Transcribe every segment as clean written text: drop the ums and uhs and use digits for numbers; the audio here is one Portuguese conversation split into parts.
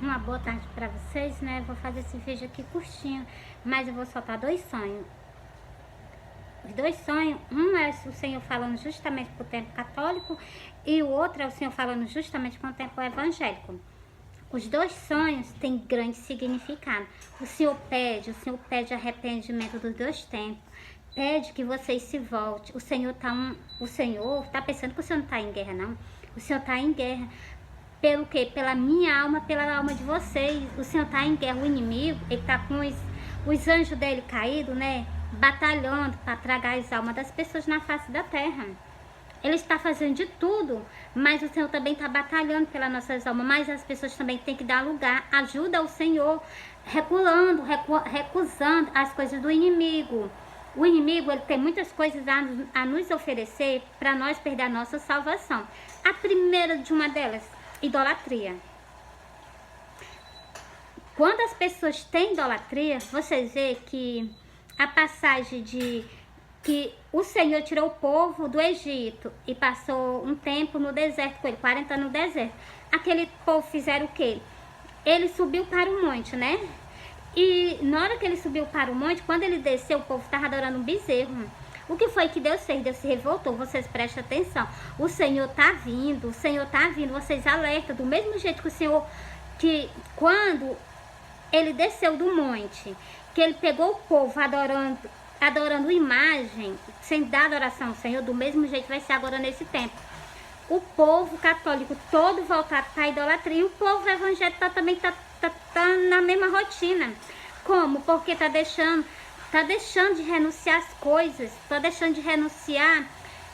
Uma boa tarde para vocês, né? Vou fazer esse vídeo aqui curtinho, mas eu vou soltar dois sonhos. Os dois sonhos, um é o Senhor falando justamente para o tempo católico e o outro é o Senhor falando justamente para o tempo evangélico. Os dois sonhos têm grande significado. O Senhor pede arrependimento dos dois tempos. Pede que vocês se voltem. O Senhor tá pensando que o Senhor não está em guerra, não. O Senhor está em guerra. Pelo quê? Pela minha alma, pela alma de vocês. O Senhor está em guerra. O inimigo, ele está com os anjos dele caídos, né? Batalhando para tragar as almas das pessoas na face da terra. Ele está fazendo de tudo, mas o Senhor também está batalhando pelas nossas almas. Mas as pessoas também têm que dar lugar. Ajuda o Senhor, recusando as coisas do inimigo. O inimigo, ele tem muitas coisas a nos oferecer para nós perder a nossa salvação. A primeira de uma delas, idolatria. Quando as pessoas têm idolatria, vocês vê que a passagem de que o Senhor tirou o povo do Egito e passou um tempo no deserto com ele, 40 anos no deserto. Aquele povo fizeram o quê? Ele subiu para o monte, né? E na hora que ele subiu para o monte, quando ele desceu, o povo estava adorando um bezerro. O que foi que Deus fez? Deus se revoltou. Vocês prestem atenção. O Senhor está vindo, o Senhor está vindo. Vocês alertam. Do mesmo jeito que o Senhor, que quando ele desceu do monte, que ele pegou o povo adorando imagem, sem dar adoração ao Senhor, do mesmo jeito vai ser agora nesse tempo. O povo católico todo voltado para a idolatria. E o povo evangélico também tá na mesma rotina. Como? Porque tá deixando de renunciar às coisas, tá deixando de renunciar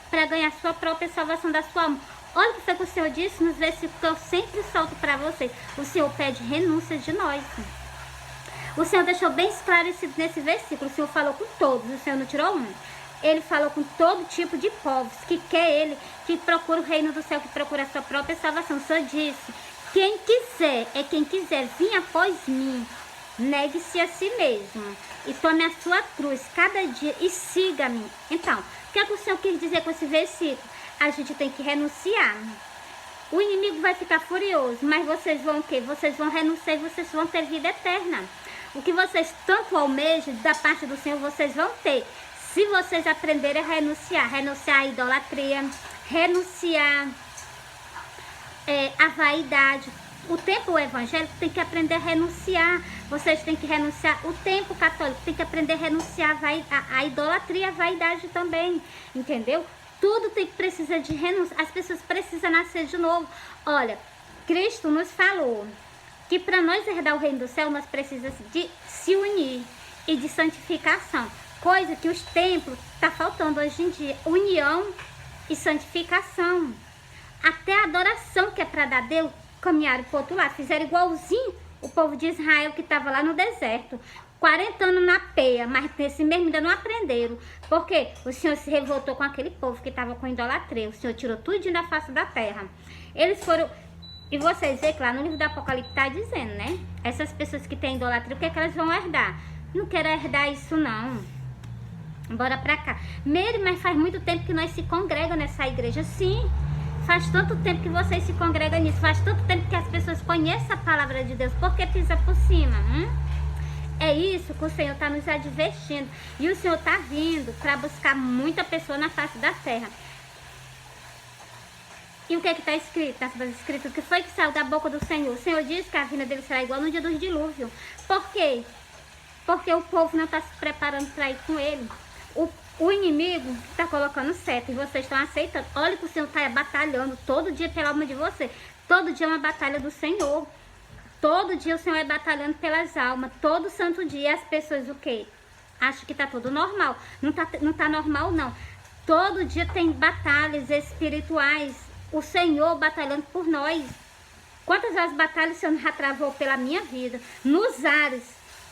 para ganhar sua própria salvação da sua alma. Olha o que foi que o Senhor disse nos versículos que eu sempre solto para vocês. O Senhor pede renúncia de nós. O Senhor deixou bem claro nesse versículo. O Senhor falou com todos, o Senhor não tirou um. Ele falou com todo tipo de povos que quer ele, que procura o reino do céu, que procura a sua própria salvação. O Senhor disse: quem quiser vir após mim, negue-se a si mesmo e tome a sua cruz cada dia e siga-me. Então, o que é que o Senhor quis dizer com esse versículo? A gente tem que renunciar. O inimigo vai ficar furioso, mas vocês vão o quê? Vocês vão renunciar e vocês vão ter vida eterna. O que vocês tanto almejam da parte do Senhor, vocês vão ter. Se vocês aprenderem a renunciar à idolatria, renunciar à vaidade. O templo evangélico tem que aprender a renunciar. Vocês têm que renunciar. O templo católico tem que aprender a renunciar à idolatria, à vaidade também. Entendeu? Tudo precisa de renúncia. As pessoas precisam nascer de novo. Olha, Cristo nos falou que para nós herdar o reino do céu, nós precisamos de se unir e de santificação. Coisa que os templos tá faltando hoje em dia. União e santificação. Até a adoração que é para dar Deus, caminharam para o outro lado. Fizeram igualzinho o povo de Israel que estava lá no deserto. 40 anos na peia, mas nesse mesmo ainda não aprenderam. Porque o Senhor se revoltou com aquele povo que estava com idolatria. O Senhor tirou tudo da face da terra. Eles foram... E vocês veem que lá no livro do Apocalipse está dizendo, né? Essas pessoas que têm idolatria, o que é que elas vão herdar? Não quero herdar isso, não. Bora pra cá. Mary, mas faz muito tempo que nós se congregamos nessa igreja. Sim, faz tanto tempo que vocês se congregam nisso. Faz tanto tempo que as pessoas conhecem a palavra de Deus. Por que pisa por cima? É isso que o Senhor está nos advertindo. E o Senhor está vindo para buscar muita pessoa na face da terra. E o que está escrito? Está escrito o que foi que saiu da boca do Senhor. O Senhor disse que a vinda dele será igual no dia dos dilúvios. Por quê? Porque o povo não está se preparando para ir com ele. O inimigo está colocando seta e vocês estão aceitando. Olha que o Senhor está batalhando todo dia pela alma de você. Todo dia é uma batalha do Senhor. Todo dia o Senhor é batalhando pelas almas. Todo santo dia as pessoas o quê? Acham que está tudo normal. Não tá normal, não. Todo dia tem batalhas espirituais. O Senhor batalhando por nós. Quantas vezes batalhas o Senhor já travou pela minha vida? Nos ares,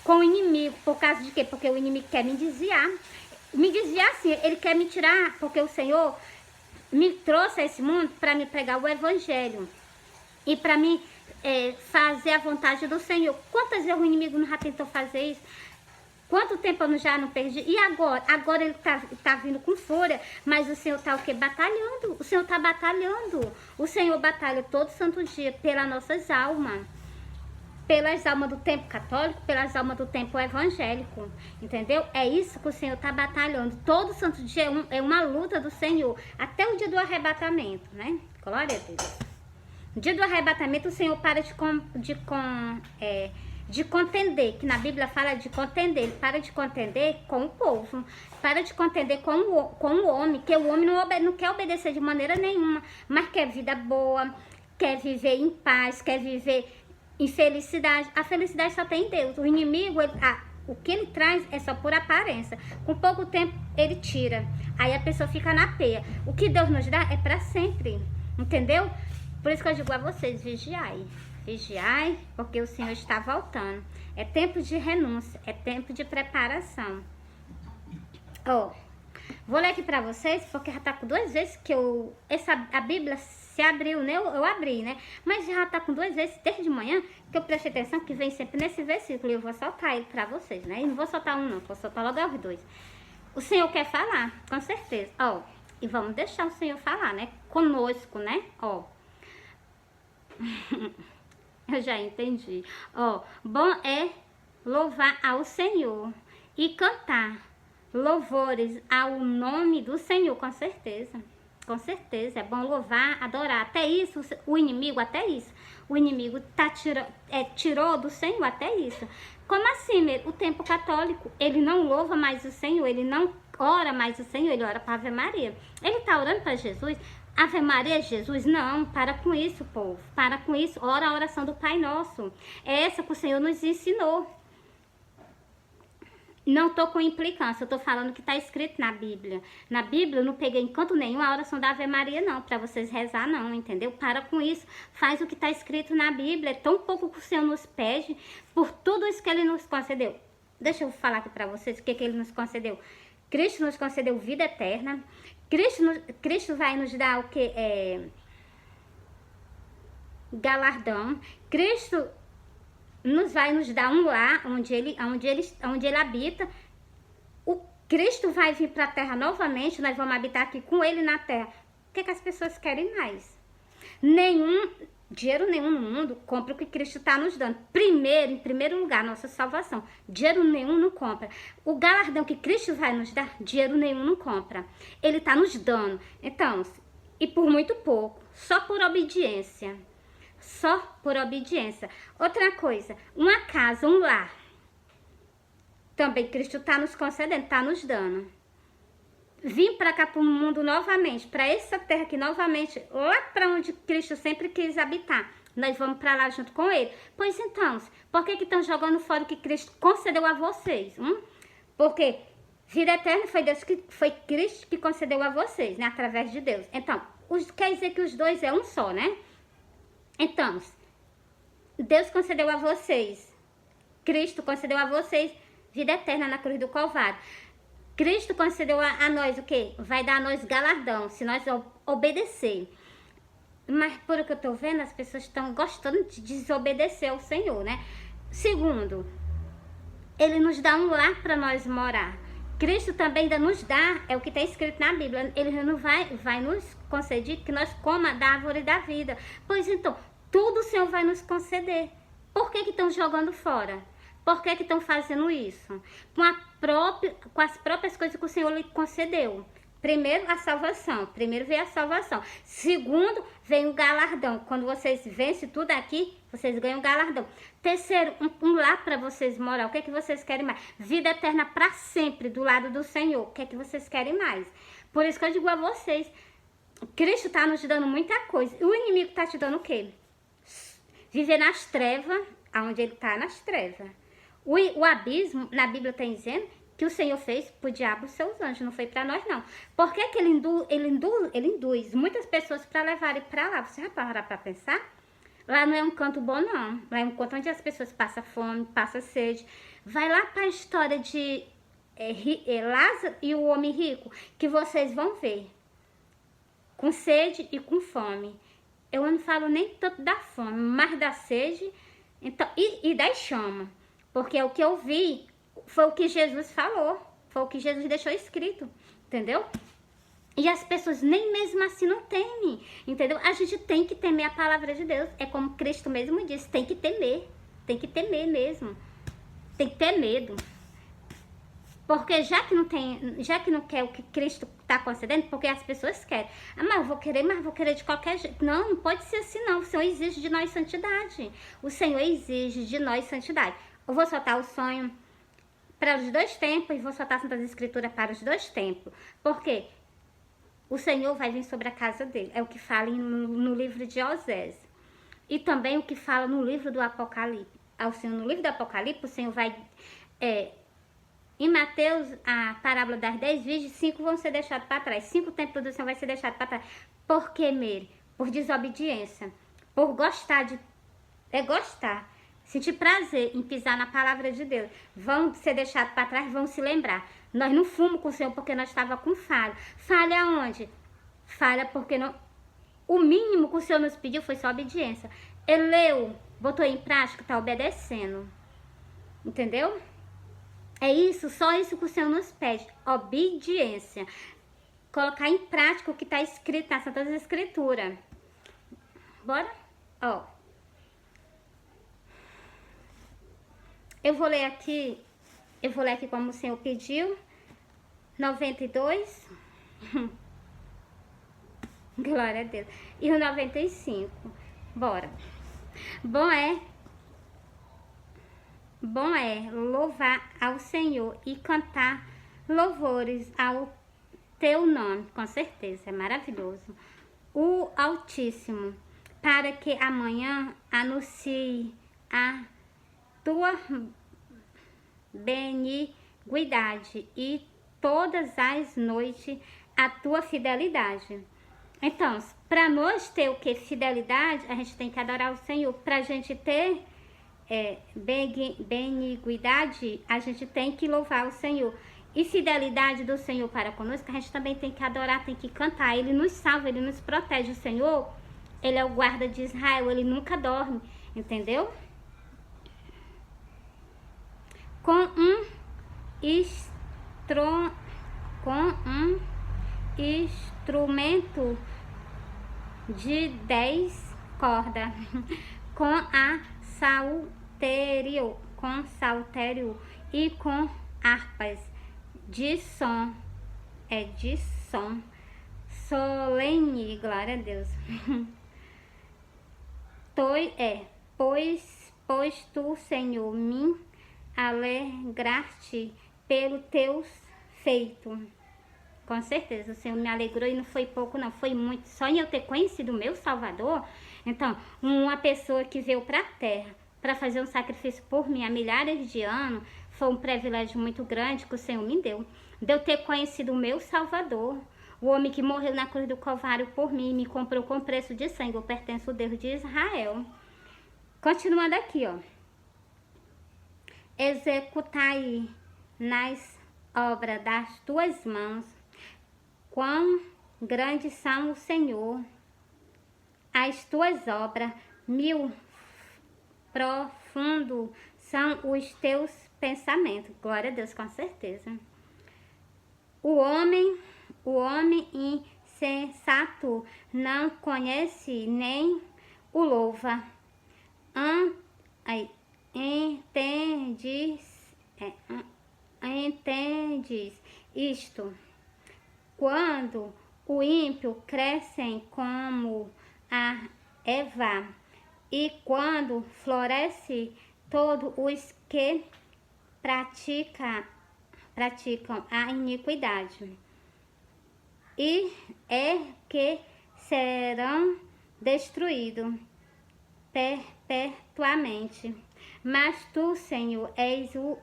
com o inimigo. Por causa de quê? Porque o inimigo quer me desviar. Me desviar assim, ele quer me tirar. Porque o Senhor me trouxe a esse mundo para me pregar o evangelho. E para me fazer a vontade do Senhor. Quantas vezes o inimigo não já tentou fazer isso? Quanto tempo eu já não perdi? E agora? Agora ele tá vindo com fúria, mas o Senhor tá o quê? Batalhando. O Senhor tá batalhando. O Senhor batalha todo santo dia pelas nossas almas. pelas almas do tempo católico, pelas almas do tempo evangélico, entendeu? É isso que o Senhor está batalhando. Todo santo dia é uma luta do Senhor, até o dia do arrebatamento, né? Glória a Deus. No dia do arrebatamento, o Senhor para de contender, que na Bíblia fala de contender. Ele para de contender com o povo, para de contender com o homem, que o homem não quer obedecer de maneira nenhuma, mas quer vida boa, quer viver em paz, quer viver em felicidade. A felicidade só tem em Deus. O inimigo, o que ele traz é só por aparência. Com pouco tempo, ele tira. Aí a pessoa fica na peia. O que Deus nos dá é para sempre, entendeu? Por isso que eu digo a vocês, vigiai. Vigiai, porque o Senhor está voltando. É tempo de renúncia, é tempo de preparação. Ó, vou ler aqui pra vocês, porque já tá com 2 vezes que a Bíblia se abriu, né? Eu abri, né? Mas já tá com 2 vezes desde de manhã que eu prestei atenção, que vem sempre nesse versículo. E eu vou soltar ele pra vocês, né? E não vou soltar um não, vou soltar logo os 2. O Senhor quer falar, com certeza. Ó, e vamos deixar o Senhor falar, né? Conosco, né? Ó. Eu já entendi. Ó, bom é louvar ao Senhor e cantar louvores ao nome do Senhor, com certeza. Com certeza, é bom louvar, adorar. Até isso, o inimigo tirou do Senhor até isso. Como assim, o tempo católico? Ele não louva mais o Senhor, ele não ora mais o Senhor, ele ora para Ave Maria. Ele tá orando para Jesus. Ave Maria, Jesus, não, para com isso, povo, para com isso, ora a oração do Pai Nosso, é essa que o Senhor nos ensinou. Não tô com implicância, eu tô falando que tá escrito na Bíblia. Na Bíblia eu não peguei em canto nenhum a oração da Ave Maria não, para vocês rezar não, entendeu? Para com isso, faz o que tá escrito na Bíblia, é tão pouco que o Senhor nos pede, por tudo isso que Ele nos concedeu. Deixa eu falar aqui para vocês o que Ele nos concedeu. Cristo nos concedeu vida eterna. Cristo vai nos dar o que? Galardão. Cristo vai nos dar um lar onde ele habita. O Cristo vai vir para a terra novamente. Nós vamos habitar aqui com ele na terra. O que as pessoas querem mais? Dinheiro nenhum no mundo compra o que Cristo está nos dando. Em primeiro lugar, nossa salvação. Dinheiro nenhum não compra. O galardão que Cristo vai nos dar, dinheiro nenhum não compra. Ele está nos dando. Então, e por muito pouco. Só por obediência. Só por obediência. Outra coisa, uma casa, um lar. Também Cristo está nos concedendo, está nos dando. Vim para cá para o mundo novamente, para essa terra aqui novamente, lá para onde Cristo sempre quis habitar. Nós vamos para lá junto com ele. Pois então, por que estão jogando fora o que Cristo concedeu a vocês? Porque vida eterna foi Cristo que concedeu a vocês, né? Através de Deus. Então, quer dizer que os dois é um só, né? Então, Deus concedeu a vocês, Cristo concedeu a vocês vida eterna na cruz do Calvário. Cristo concedeu a nós o quê? Vai dar a nós galardão, se nós obedecer. Mas por o que eu tô vendo, as pessoas estão gostando de desobedecer ao Senhor, né? Segundo, Ele nos dá um lar para nós morar. Cristo também ainda nos dá, é o que está escrito na Bíblia, Ele não vai nos conceder que nós coma da árvore da vida. Pois então, tudo o Senhor vai nos conceder. Por que estão jogando fora? Por que estão fazendo isso? Com as próprias coisas que o Senhor lhe concedeu. Primeiro, a salvação. Primeiro veio a salvação. Segundo, vem o galardão. Quando vocês vencem tudo aqui, vocês ganham galardão. Terceiro, um lar para vocês morar. O que vocês querem mais? Vida eterna para sempre do lado do Senhor. O que vocês querem mais? Por isso que eu digo a vocês, Cristo está nos dando muita coisa. E o inimigo está te dando o quê? Viver nas trevas, aonde ele está nas trevas. O abismo, na Bíblia está dizendo que o Senhor fez para o diabo os seus anjos, não foi para nós não. Por que ele induz muitas pessoas para levarem para lá? Você já parar para pensar? Lá não é um canto bom não, lá é um canto onde as pessoas passam fome, passam sede. Vai lá para a história de Lázaro e o homem rico, que vocês vão ver, com sede e com fome. Eu não falo nem tanto da fome, mas da sede então, e da chama. Porque o que eu vi foi o que Jesus falou, foi o que Jesus deixou escrito, entendeu? E as pessoas nem mesmo assim não temem, entendeu? A gente tem que temer a palavra de Deus, é como Cristo mesmo disse, tem que temer. tem que temer mesmo. Tem que ter medo. Porque já que não quer o que Cristo está concedendo, porque as pessoas querem. Ah, mas vou querer de qualquer jeito. Não, não pode ser assim não. O Senhor exige de nós santidade. O Senhor exige de nós santidade. Eu vou soltar o sonho para os 2 tempos e vou soltar a Santa Escritura para os 2 tempos. Por quê? O Senhor vai vir sobre a casa dele. É o que fala no livro de Osés. E também o que fala no livro do Apocalipse. No livro do Apocalipse, o Senhor vai... Em Mateus, a parábola das 10 virgens, 5 vão ser deixados para trás. 5 templos do Senhor vai ser deixado para trás. Por quê, Meire? Por desobediência. Por gostar de... gostar. Sentir prazer em pisar na palavra de Deus. Vão ser deixados para trás, vão se lembrar. Nós não fomos com o Senhor porque nós estávamos com falha. Falha onde? Falha porque não... O mínimo que o Senhor nos pediu foi só obediência. Ele leu, botou em prática, está obedecendo. Entendeu? É isso, só isso que o Senhor nos pede. Obediência. Colocar em prática o que está escrito na Santa Escritura. Bora? Ó. Eu vou ler aqui como o Senhor pediu. 92. Glória a Deus. E o 95. Bora. Bom é louvar ao Senhor e cantar louvores ao teu nome. Com certeza, é maravilhoso. O Altíssimo, para que amanhã anuncie a tua benignidade e todas as noites a tua fidelidade. Então, para nós ter o que? Fidelidade, a gente tem que adorar o Senhor. Para a gente ter benignidade, a gente tem que louvar o Senhor. E fidelidade do Senhor para conosco, a gente também tem que adorar, tem que cantar. Ele nos salva, Ele nos protege. O Senhor, Ele é o guarda de Israel, Ele nunca dorme, entendeu? Com um instrumento de 10 cordas, com saltério e com harpas de som solene, glória a Deus. Pois tu, Senhor, me alegraste pelo teus feitos. Com certeza, o Senhor me alegrou e não foi pouco não, foi muito. Só em eu ter conhecido o meu Salvador. Então, uma pessoa que veio para a terra para fazer um sacrifício por mim há milhares de anos, foi um privilégio muito grande que o Senhor me deu. De eu ter conhecido o meu Salvador, o homem que morreu na cruz do Calvário por mim, me comprou com preço de sangue. Eu pertenço ao Deus de Israel. Continuando aqui, ó. Executai nas obras das tuas mãos. Quão grandes são o Senhor, as tuas obras, mil profundo são os teus pensamentos. Glória a Deus, com certeza. O homem insensato não conhece nem o louva. Entendes isto? Quando o ímpio cresce como a erva, e quando floresce todos os que praticam a iniquidade, e é que serão destruídos perpetuamente. Mas tu, Senhor, és o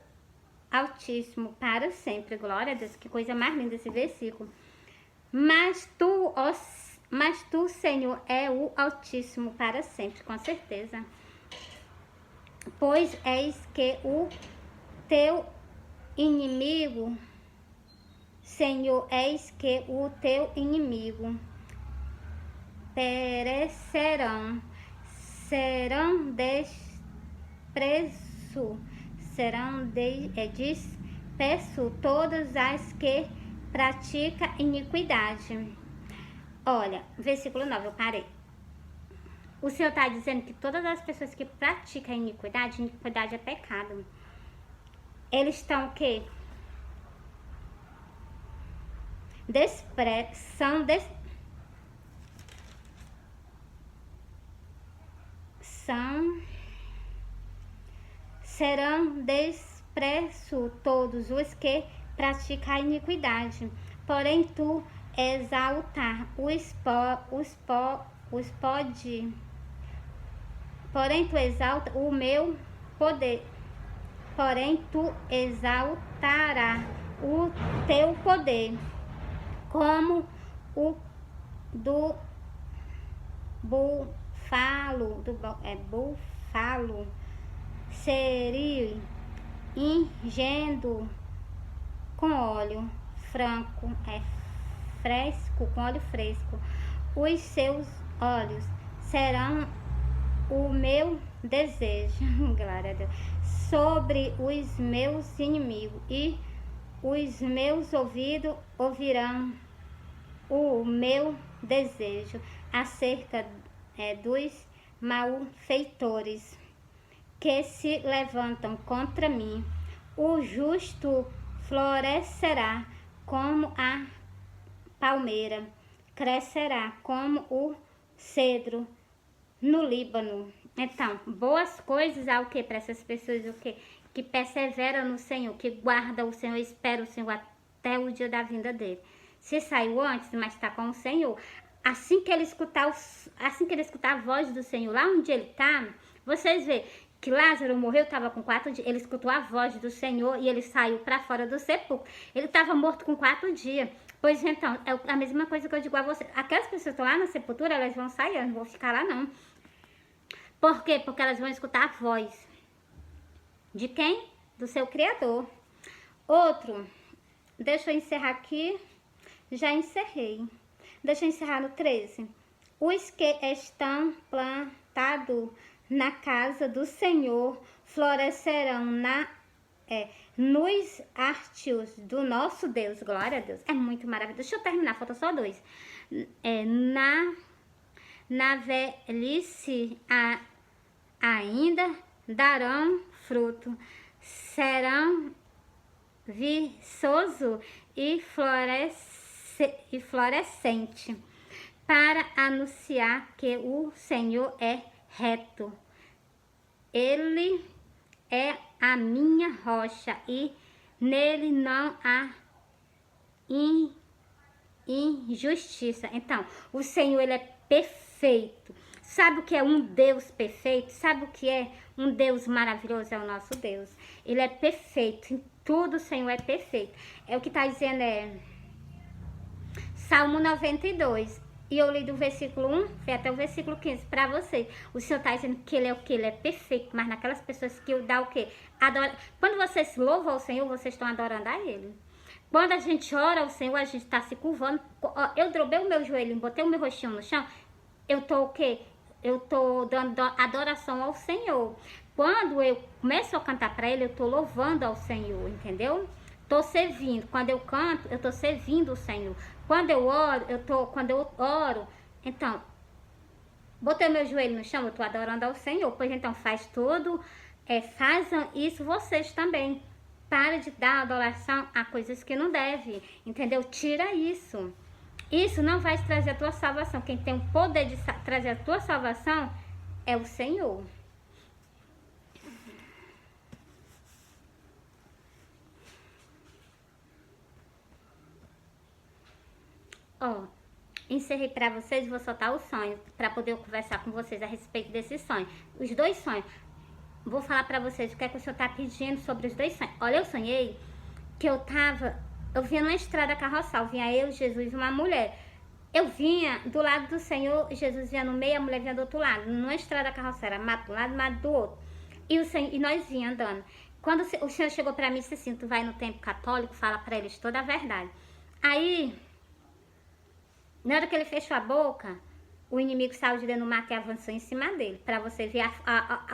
Altíssimo para sempre. Glória a Deus, que coisa mais linda esse versículo. Mas tu, Senhor, é o Altíssimo para sempre, com certeza. Pois és que o teu inimigo, Senhor, eis que o teu inimigo perecerão, serão dispersos todas as que praticam iniquidade. Olha, versículo 9, eu parei. O Senhor está dizendo que todas as pessoas que praticam iniquidade é pecado. Eles estão o quê? Serão desprezo todos os que praticam a iniquidade. Porém, tu exaltar porém, tu exalta o meu poder. Porém, tu exaltará o teu poder, como o do búfalo, seria ingendo com óleo com óleo fresco. Os seus olhos serão o meu desejo, glória a Deus, sobre os meus inimigos, e os meus ouvidos ouvirão o meu desejo acerca dos malfeitores que se levantam contra mim. O justo florescerá como a palmeira, crescerá como o cedro no Líbano. Então, boas coisas há o que para essas pessoas, o que persevera no Senhor, que guarda o Senhor, espera o Senhor até o dia da vinda dele. Se saiu antes, mas está com o Senhor. Assim que ele escutar a voz do Senhor, lá onde ele está, vocês veem que Lázaro morreu, estava com 4 dias, ele escutou a voz do Senhor e ele saiu para fora do sepulcro. Ele estava morto com 4 dias. Pois então, é a mesma coisa que eu digo a vocês. Aquelas pessoas que estão lá na sepultura, elas vão sair, elas não vão ficar lá não. Por quê? Porque elas vão escutar a voz. De quem? Do seu Criador. Outro, deixa eu encerrar aqui. Já encerrei. Deixa eu encerrar no 13. Os que estão plantados na casa do Senhor florescerão nos átrios do nosso Deus. Glória a Deus. É muito maravilhoso. Deixa eu terminar, falta só 2. Na velhice ainda darão fruto, serão viçoso e florescente, para anunciar que o Senhor é reto. Ele é a minha rocha e nele não há injustiça. Então, o Senhor, ele é perfeito. Sabe o que é um Deus perfeito? Sabe o que é um Deus maravilhoso? É o nosso Deus. Ele é perfeito. Em tudo o Senhor é perfeito. É o que está dizendo, Salmo 92. E eu li do versículo 1 até o versículo 15 para vocês. O Senhor está dizendo que ele é o que? Ele é perfeito. Mas naquelas pessoas que dá o quê? Adora. Quando vocês louvam ao Senhor, vocês estão adorando a Ele. Quando a gente ora ao Senhor, a gente está se curvando. Eu dobrei o meu joelho, botei o meu rostinho no chão. Eu tô o quê? Eu tô dando adoração ao Senhor. Quando eu começo a cantar para Ele, eu tô louvando ao Senhor, entendeu? Tô servindo. Quando eu canto, eu tô servindo o Senhor. Quando eu oro, então, botei meu joelho no chão, eu tô adorando ao Senhor. Pois então, faz tudo, façam isso vocês também. Para de dar adoração a coisas que não deve, entendeu? Tira isso. Isso não vai trazer a tua salvação. Quem tem o poder de trazer a tua salvação é o Senhor. Encerrei para vocês, vou soltar o sonho para poder conversar com vocês a respeito desse sonho. Os 2 sonhos. Vou falar para vocês o que é que o Senhor tá pedindo sobre os 2 sonhos. Olha, eu sonhei que eu vinha numa estrada carroçal, vinha eu, Jesus e uma mulher. Eu vinha do lado do Senhor, Jesus vinha no meio, a mulher vinha do outro lado. Numa estrada carroçal, era mato de um lado, mato do outro. E nós vinha andando. Quando o Senhor chegou para mim e disse assim, tu vai no templo católico, fala para eles toda a verdade. Aí, na hora que ele fechou a boca, o inimigo saiu de dentro do mato e avançou em cima dele. Para você ver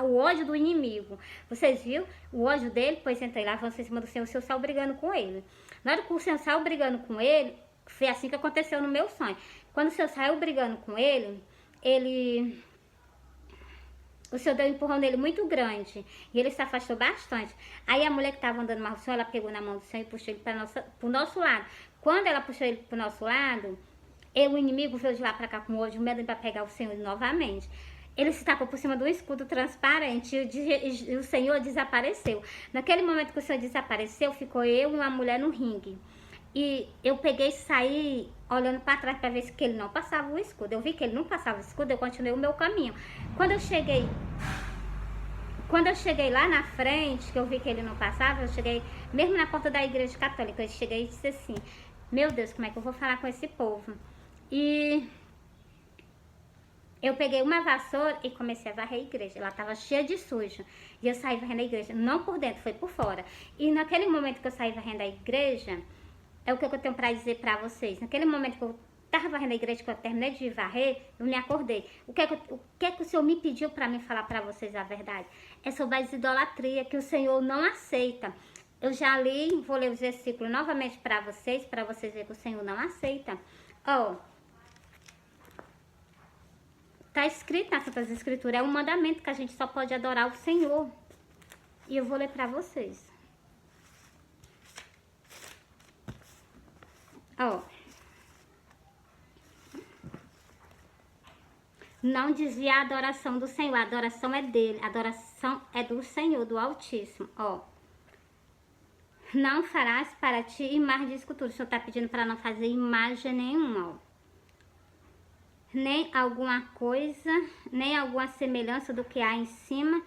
o ódio do inimigo. Vocês viram o ódio dele? Pois então, ele avançou em cima do Senhor, o Senhor saiu brigando com ele. Na hora que o Senhor saiu brigando com ele, foi assim que aconteceu no meu sonho. Quando o Senhor saiu brigando com ele O Senhor deu um empurrão nele muito grande. E ele se afastou bastante. Aí a mulher que estava andando mais o Senhor, ela pegou na mão do Senhor e puxou ele para o nosso lado. Quando ela puxou ele para o nosso lado, o inimigo veio de lá para cá com o olho medo para pegar o Senhor novamente. Ele se tacou por cima de um escudo transparente e o Senhor desapareceu. Naquele momento que o Senhor desapareceu, ficou eu e uma mulher no ringue. E eu peguei e saí olhando para trás para ver se ele não passava o escudo. Eu vi que ele não passava o escudo, eu continuei o meu caminho. Quando eu cheguei lá na frente, que eu vi que ele não passava, eu cheguei mesmo na porta da igreja católica. Eu cheguei e disse assim: meu Deus, como é que eu vou falar com esse povo? E eu peguei uma vassoura e comecei a varrer a igreja. Ela estava cheia de sujo. E eu saí varrendo a igreja, não por dentro, foi por fora. E naquele momento que eu saí varrendo a igreja, é o que eu tenho para dizer para vocês. Naquele momento que eu estava varrendo a igreja, que eu terminei de varrer, eu me acordei. O que é que o Senhor me pediu para mim falar para vocês a verdade? É sobre a idolatria, que o Senhor não aceita. Eu já li, vou ler os versículos novamente para vocês verem que o Senhor não aceita. Ó, tá escrito nas Santas Escrituras, é um mandamento que a gente só pode adorar o Senhor. E eu vou ler para vocês. Ó, não desvia a adoração do Senhor, a adoração é dele, a adoração é do Senhor, do Altíssimo. Ó, não farás para ti imagem de escultura. O Senhor está pedindo para não fazer imagem nenhuma, ó. Nem alguma coisa, nem alguma semelhança do que há em cima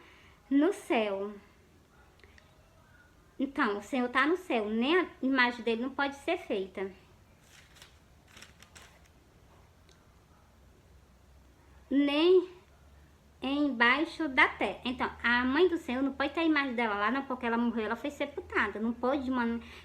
no céu. Então, o Senhor está no céu, nem a imagem dele não pode ser feita. Nem embaixo da terra. Então, a mãe do Senhor não pode ter a imagem dela lá, não, porque ela morreu, ela foi sepultada. Não pode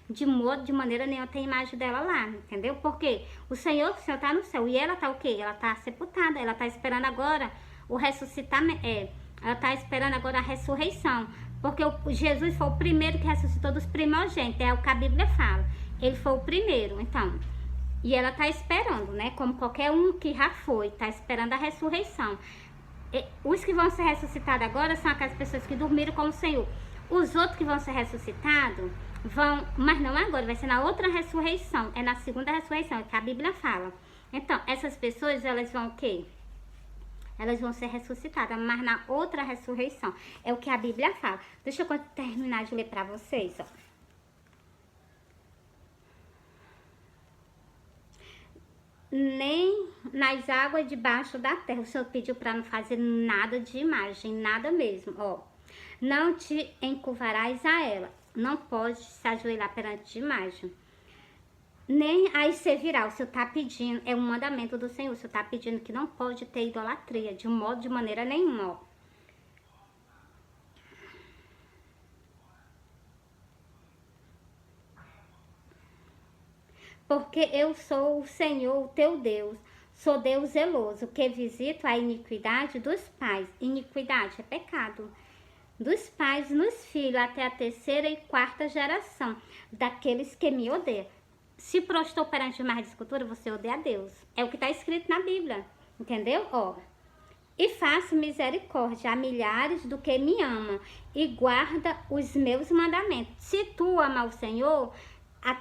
de maneira nenhuma ter a imagem dela lá, entendeu? Porque o Senhor tá no céu e ela tá o quê? Ela tá sepultada, ela tá esperando agora o ressuscitamento, ela tá esperando agora a ressurreição. Porque Jesus foi o primeiro que ressuscitou dos primogênitos, é o que a Bíblia fala. Ele foi o primeiro, então. E ela tá esperando, né? Como qualquer um que já foi, tá esperando a ressurreição. Os que vão ser ressuscitados agora são aquelas pessoas que dormiram com o Senhor. Os outros que vão ser ressuscitados vão, mas não agora, vai ser na outra ressurreição. É na segunda ressurreição, é que a Bíblia fala. Então, essas pessoas, elas vão o quê? Elas vão ser ressuscitadas, mas na outra ressurreição. É o que a Bíblia fala. Deixa eu terminar de ler para vocês, ó. Nem nas águas debaixo da terra. O Senhor pediu para não fazer nada de imagem, nada mesmo, ó. Não te encurvarás a ela. Não pode se ajoelhar perante de imagem. Nem aí servirá. O Senhor está pedindo, é um mandamento do Senhor. O Senhor está pedindo que não pode ter idolatria, de modo, de maneira nenhuma, ó. Porque eu sou o Senhor, o teu Deus, sou Deus zeloso, que visito a iniquidade dos pais. Iniquidade é pecado. Dos pais nos filhos, até a terceira e quarta geração, daqueles que me odeiam. Se prostou perante mais de escultura, você odeia a Deus. É o que está escrito na Bíblia, entendeu? Ó. E faço misericórdia a milhares do que me amam e guarda os meus mandamentos. Se tu ama o Senhor...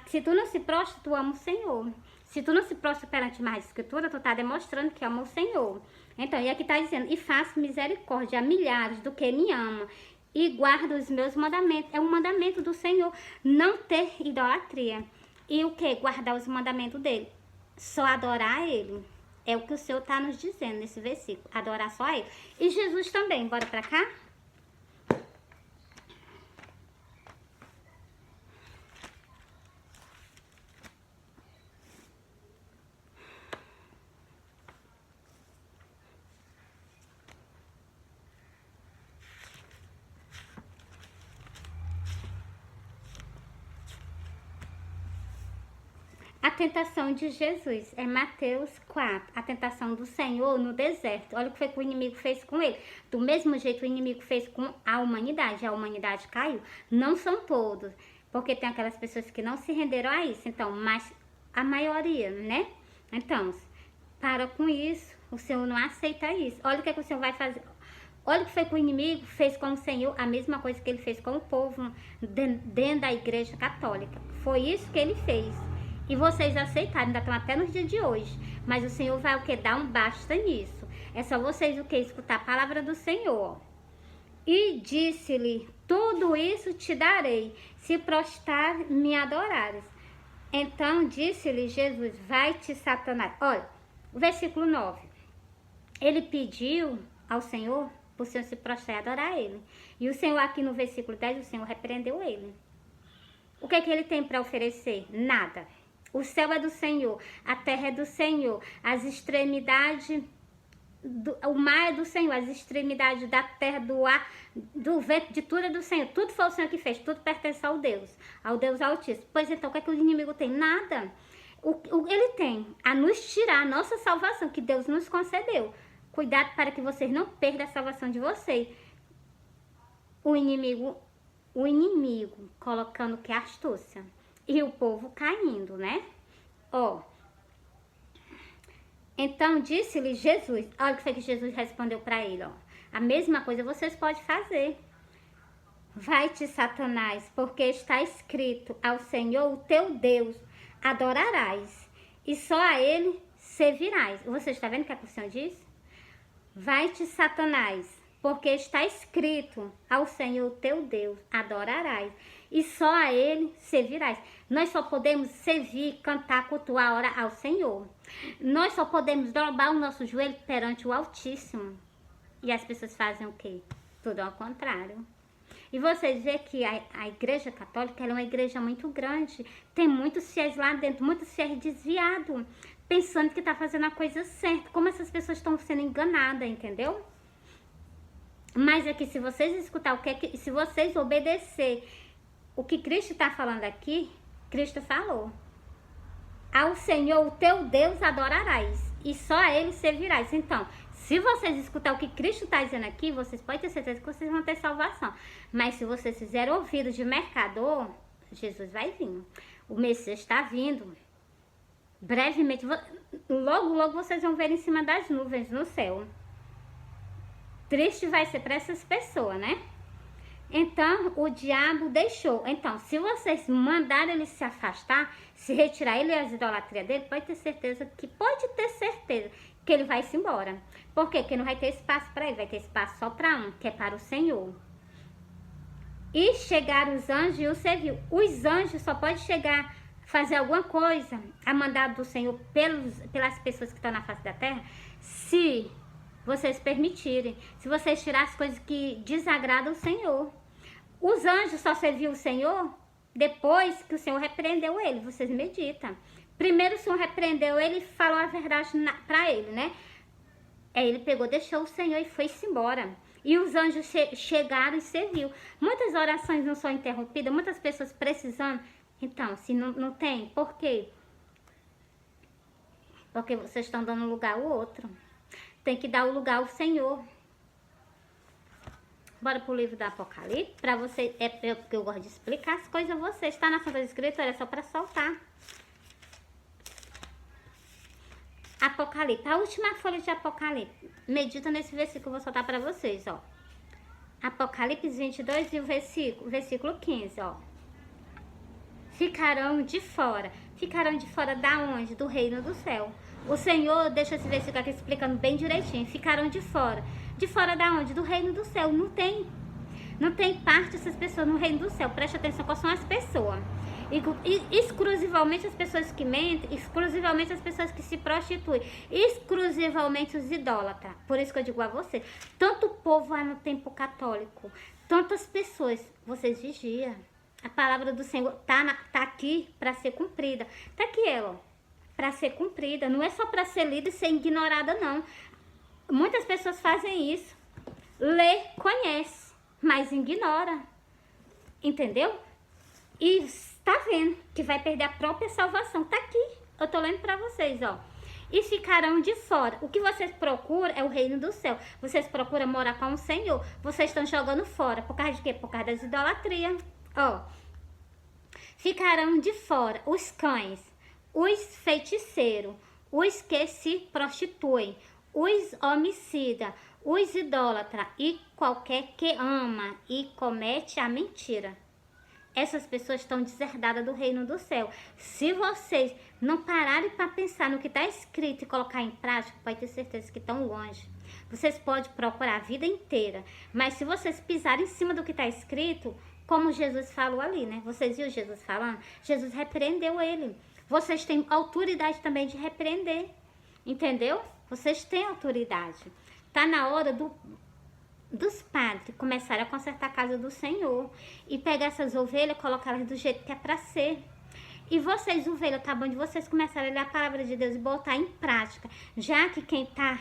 Se tu não se prostra, tu ama o Senhor. Se tu não se prostra perante mais escritura, tu tá demonstrando que ama o Senhor. Então, e aqui tá dizendo, e faço misericórdia a milhares do que me ama e guarda os meus mandamentos. É um mandamento do Senhor, não ter idolatria. E o que? Guardar os mandamentos dele. Só adorar ele. É o que o Senhor tá nos dizendo nesse versículo. Adorar só ele. E Jesus também, bora pra cá? A tentação de Jesus é Mateus 4, a tentação do Senhor no deserto. Olha o que foi que o inimigo fez com ele. Do mesmo jeito o inimigo fez com a humanidade caiu. Não são todos, porque tem aquelas pessoas que não se renderam a isso, então, mas a maioria, né? Então, para com isso, o Senhor não aceita isso. Olha o que o Senhor vai fazer. Olha o que foi que o inimigo fez com o Senhor, a mesma coisa que ele fez com o povo dentro da igreja católica. Foi isso que ele fez. E vocês aceitaram, ainda estão até nos dias de hoje. Mas o Senhor vai o que? Dar um basta nisso. É só vocês o que? Escutar a palavra do Senhor. E disse-lhe, tudo isso te darei, se prostrar me adorares. Então disse-lhe Jesus, vai-te Satanás. Olha, o versículo 9. Ele pediu ao Senhor, para o Senhor se prostrar e adorar ele. E o Senhor aqui no versículo 10, o Senhor repreendeu ele. O que é que ele tem para oferecer? Nada. O céu é do Senhor, a terra é do Senhor, as extremidades, o mar é do Senhor, as extremidades da terra, do ar, do vento, de tudo é do Senhor. Tudo foi o Senhor que fez, tudo pertence ao Deus Altíssimo. Pois então, o que é que o inimigo tem? Nada. Ele tem a nos tirar a nossa salvação, que Deus nos concedeu. Cuidado para que vocês não percam a salvação de vocês. O inimigo colocando que é astúcia. E o povo caindo, né? Ó. Então disse-lhe Jesus, olha o que foi que Jesus respondeu para ele, ó. A mesma coisa vocês podem fazer. Vai-te, Satanás, porque está escrito, ao Senhor, o teu Deus, adorarás, e só a ele servirás. Você está vendo o que o Senhor diz? Vai-te, Satanás, porque está escrito, ao Senhor, teu Deus, adorarás, e só a ele servirás. Nós só podemos servir, cantar, cultuar, orar ao Senhor. Nós só podemos dobrar o nosso joelho perante o Altíssimo. E as pessoas fazem o quê? Tudo ao contrário. E vocês veem que a igreja católica ela é uma igreja muito grande. Tem muitos fiéis lá dentro, muitos fiéis desviados, pensando que está fazendo a coisa certa. Como essas pessoas estão sendo enganadas, entendeu? Mas é que se vocês escutar o que se vocês obedecer o que Cristo está falando aqui, Cristo falou. Ao Senhor, o teu Deus, adorarás, e só a ele servirás. Então, se vocês escutar o que Cristo está dizendo aqui, vocês podem ter certeza que vocês vão ter salvação. Mas se vocês fizerem ouvido de mercador, Jesus vai vir. O Messias está vindo. Brevemente, logo, logo vocês vão ver em cima das nuvens no céu. Triste vai ser para essas pessoas, né? Então, o diabo deixou. Então, se vocês mandarem ele se afastar, se retirar ele e as idolatrias dele, pode ter certeza que ele vai se embora. Por quê? Porque não vai ter espaço para ele, vai ter espaço só para um, que é para o Senhor. E chegaram os anjos e o serviu. Os anjos só podem chegar, fazer alguma coisa a mandado do Senhor pelas pessoas que estão na face da terra, se vocês permitirem, se vocês tirarem as coisas que desagradam o Senhor. Os anjos só serviam o Senhor depois que o Senhor repreendeu ele. Vocês meditam. Primeiro o Senhor repreendeu ele e falou a verdade para ele, né? Aí ele pegou, deixou o Senhor e foi-se embora. E os anjos chegaram e serviu. Muitas orações não são interrompidas, muitas pessoas precisando. Então, se não tem, por quê? Porque vocês estão dando lugar ao outro. Tem que dar o lugar ao Senhor. Bora pro livro do Apocalipse. Pra você, porque eu gosto de explicar as coisas a vocês. Está na Santa Escritura, é só pra soltar. Apocalipse, a última folha de Apocalipse. Medita nesse versículo que eu vou soltar pra vocês, ó. Apocalipse 22 e o versículo 15, ó. Ficarão de fora. Ficarão de fora da onde? Do reino do céu. O Senhor deixa esse versículo aqui explicando bem direitinho. Ficaram de fora. De fora da onde? Do reino do céu. Não tem parte dessas pessoas no reino do céu. Preste atenção quais são as pessoas. Exclusivamente as pessoas que mentem, exclusivamente as pessoas que se prostituem, exclusivamente os idólatras. Por isso que eu digo a você, tanto povo lá no tempo católico, tantas pessoas, vocês vigiam. A palavra do Senhor tá aqui para ser cumprida. Tá aqui ela, ó, para ser cumprida. Não é só para ser lida e ser ignorada, não. Muitas pessoas fazem isso. Lê, conhece, mas ignora. Entendeu? E tá vendo que vai perder a própria salvação. Tá aqui. Eu tô lendo para vocês, ó. E ficarão de fora. O que vocês procuram é o reino do céu. Vocês procuram morar com o Senhor. Vocês estão jogando fora. Por causa de quê? Por causa das idolatrias. Ó. Ficarão de fora os cães, os feiticeiros, os que se prostituem, os homicidas, os idólatras e qualquer que ama e comete a mentira. Essas pessoas estão deserdadas do reino do céu. Se vocês não pararem para pensar no que está escrito e colocar em prática, pode ter certeza que estão longe. Vocês podem procurar a vida inteira, mas se vocês pisarem em cima do que está escrito, como Jesus falou ali, né? Vocês viram Jesus falando? Jesus repreendeu ele. Vocês têm autoridade também de repreender, entendeu? Vocês têm autoridade. Tá na hora dos padres começarem a consertar a casa do Senhor e pegar essas ovelhas e colocá-las do jeito que é para ser. E vocês, ovelhas, tá bom de vocês começarem a ler a palavra de Deus e botar em prática, já que quem tá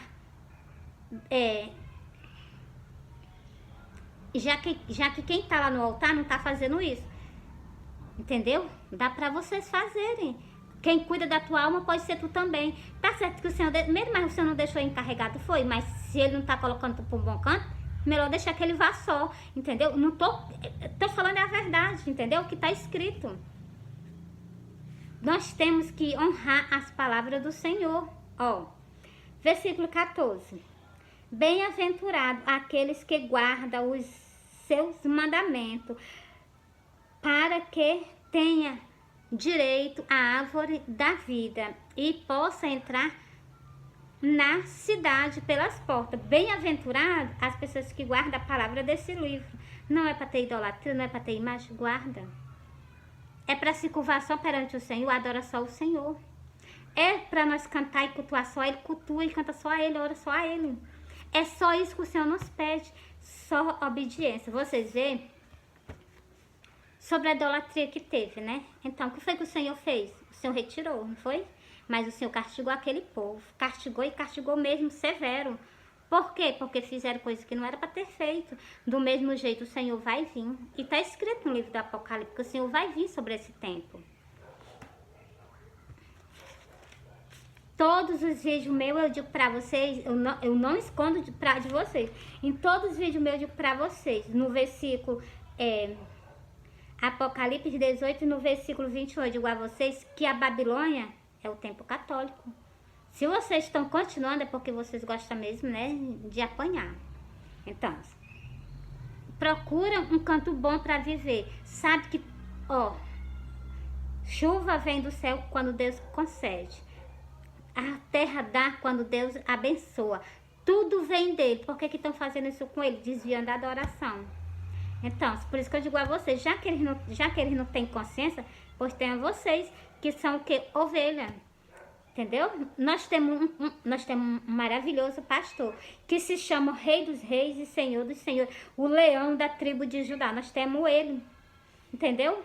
já que quem tá lá no altar não tá fazendo isso, entendeu? Dá para vocês fazerem. Quem cuida da tua alma pode ser tu também. Tá certo que o Senhor, mesmo mas o Senhor não deixou encarregado, foi, mas se ele não tá colocando tu pra um bom canto, melhor deixar que ele vá só, entendeu? Não tô falando a verdade, entendeu? O que tá escrito. Nós temos que honrar as palavras do Senhor. Ó, versículo 14. Bem-aventurado aqueles que guardam os seus mandamentos, para que tenha direito à árvore da vida e possa entrar na cidade pelas portas. Bem-aventurado as pessoas que guardam a palavra desse livro. Não é para ter idolatria, não é para ter imagem, guarda. É para se curvar só perante o Senhor, adora só o Senhor. É para nós cantar e cultuar só Ele, cultua e canta só a Ele, ora só a Ele. É só isso que o Senhor nos pede, só obediência. Vocês veem sobre a idolatria que teve, né? Então, o que foi que o Senhor fez? O Senhor retirou, não foi? Mas o Senhor castigou aquele povo. Castigou e castigou mesmo, severo. Por quê? Porque fizeram coisas que não era para ter feito. Do mesmo jeito, o Senhor vai vir. E está escrito no livro do Apocalipse que o Senhor vai vir sobre esse tempo. Todos os vídeos meus eu digo pra vocês, eu não escondo de vocês. Em todos os vídeos meus eu digo pra vocês, no versículo Apocalipse 18, no versículo 28, eu digo a vocês que a Babilônia é o templo católico. Se vocês estão continuando é porque vocês gostam mesmo, né, de apanhar. Então, procura um canto bom para viver. Sabe que, ó, chuva vem do céu quando Deus concede. A terra dá quando Deus abençoa. Tudo vem dele. Por que estão fazendo isso com ele? Desviando da adoração. Então, por isso que eu digo a vocês, já que eles não têm consciência, pois tem a vocês, que são o que? Ovelha. Entendeu? Nós temos um maravilhoso pastor, que se chama Rei dos Reis e Senhor dos Senhores, o leão da tribo de Judá. Nós temos ele. Entendeu?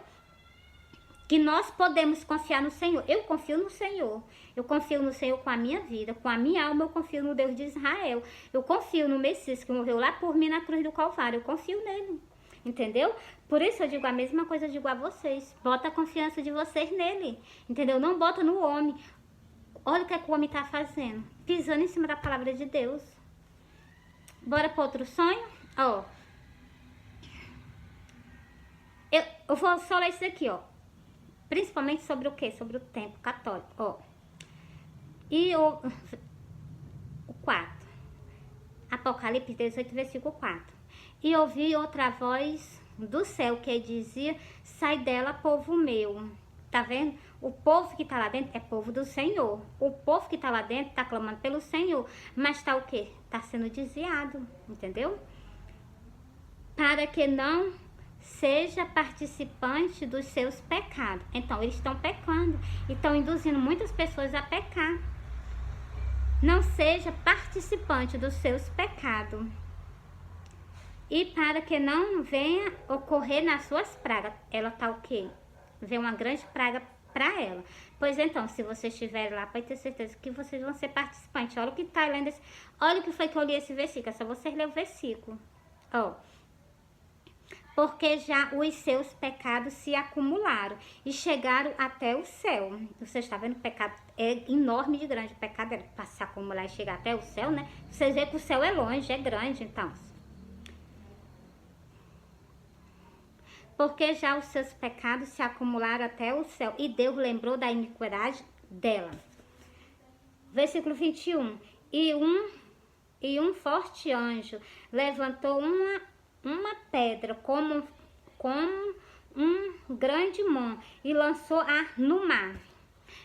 Que nós podemos confiar no Senhor. Eu confio no Senhor. Eu confio no Senhor com a minha vida, com a minha alma. Eu confio no Deus de Israel. Eu confio no Messias que morreu lá por mim na cruz do Calvário. Eu confio nele. Entendeu? Por isso eu digo a mesma coisa, eu digo a vocês. Bota a confiança de vocês nele. Entendeu? Não bota no homem. Olha o que, é que o homem está fazendo. Pisando em cima da palavra de Deus. Bora para outro sonho? Ó. Eu vou só ler isso aqui, ó. Principalmente sobre o quê? Sobre o templo católico, ó. E o 4. Apocalipse 18, versículo 4. E ouvi outra voz do céu que dizia, sai dela, povo meu. Tá vendo? O povo que tá lá dentro é povo do Senhor. O povo que tá lá dentro tá clamando pelo Senhor. Mas tá o quê? Tá sendo desviado, entendeu? Para que não seja participante dos seus pecados. Então, eles estão pecando e estão induzindo muitas pessoas a pecar. Não seja participante dos seus pecados. E para que não venha ocorrer nas suas pragas. Ela tá o quê? Vem uma grande praga para ela. Pois então, se vocês estiverem lá, pode ter certeza que vocês vão ser participantes. Olha o que tá lendo olha o que foi que eu li esse versículo. É só vocês lerem o versículo. Ó. Porque já os seus pecados se acumularam e chegaram até o céu. Você está vendo? O pecado é enorme de grande. O pecado é para se acumular e chegar até o céu, né? Vocês veem que o céu é longe, é grande, então. Porque já os seus pecados se acumularam até o céu e Deus lembrou da iniquidade dela. Versículo 21. e um forte anjo levantou uma pedra como um grande mão e lançou-a no mar,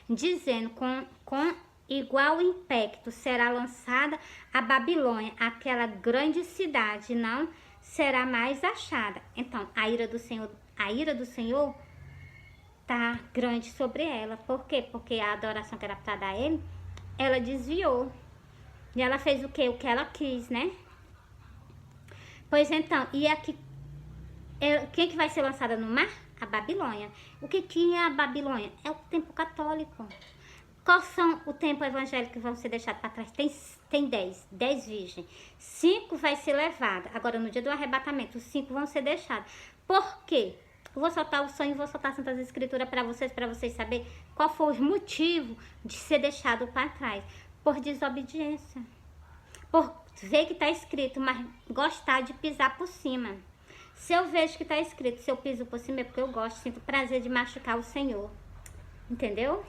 dizendo, com igual impacto será lançada a Babilônia, aquela grande cidade, não será mais achada. Então, a ira do Senhor tá grande sobre ela. Por quê? Porque a adoração que era para dar a ele, ela desviou. E ela fez o quê? O que ela quis, né? Pois então, e aqui, quem que vai ser lançada no mar? A Babilônia. O que é a Babilônia? É o templo católico. Qual são o templo evangélico que vão ser deixados para trás? Tem 10 virgens. 5 vai ser levada. Agora, no dia do arrebatamento, os 5 vão ser deixados. Por quê? Eu vou soltar o sonho, vou soltar as Santas Escrituras para vocês saberem qual foi o motivo de ser deixado para trás. Por desobediência. Por ver que está escrito, mas gostar de pisar por cima. Se eu vejo que está escrito, se eu piso por cima, é porque eu gosto, sinto prazer de machucar o Senhor. Entendeu?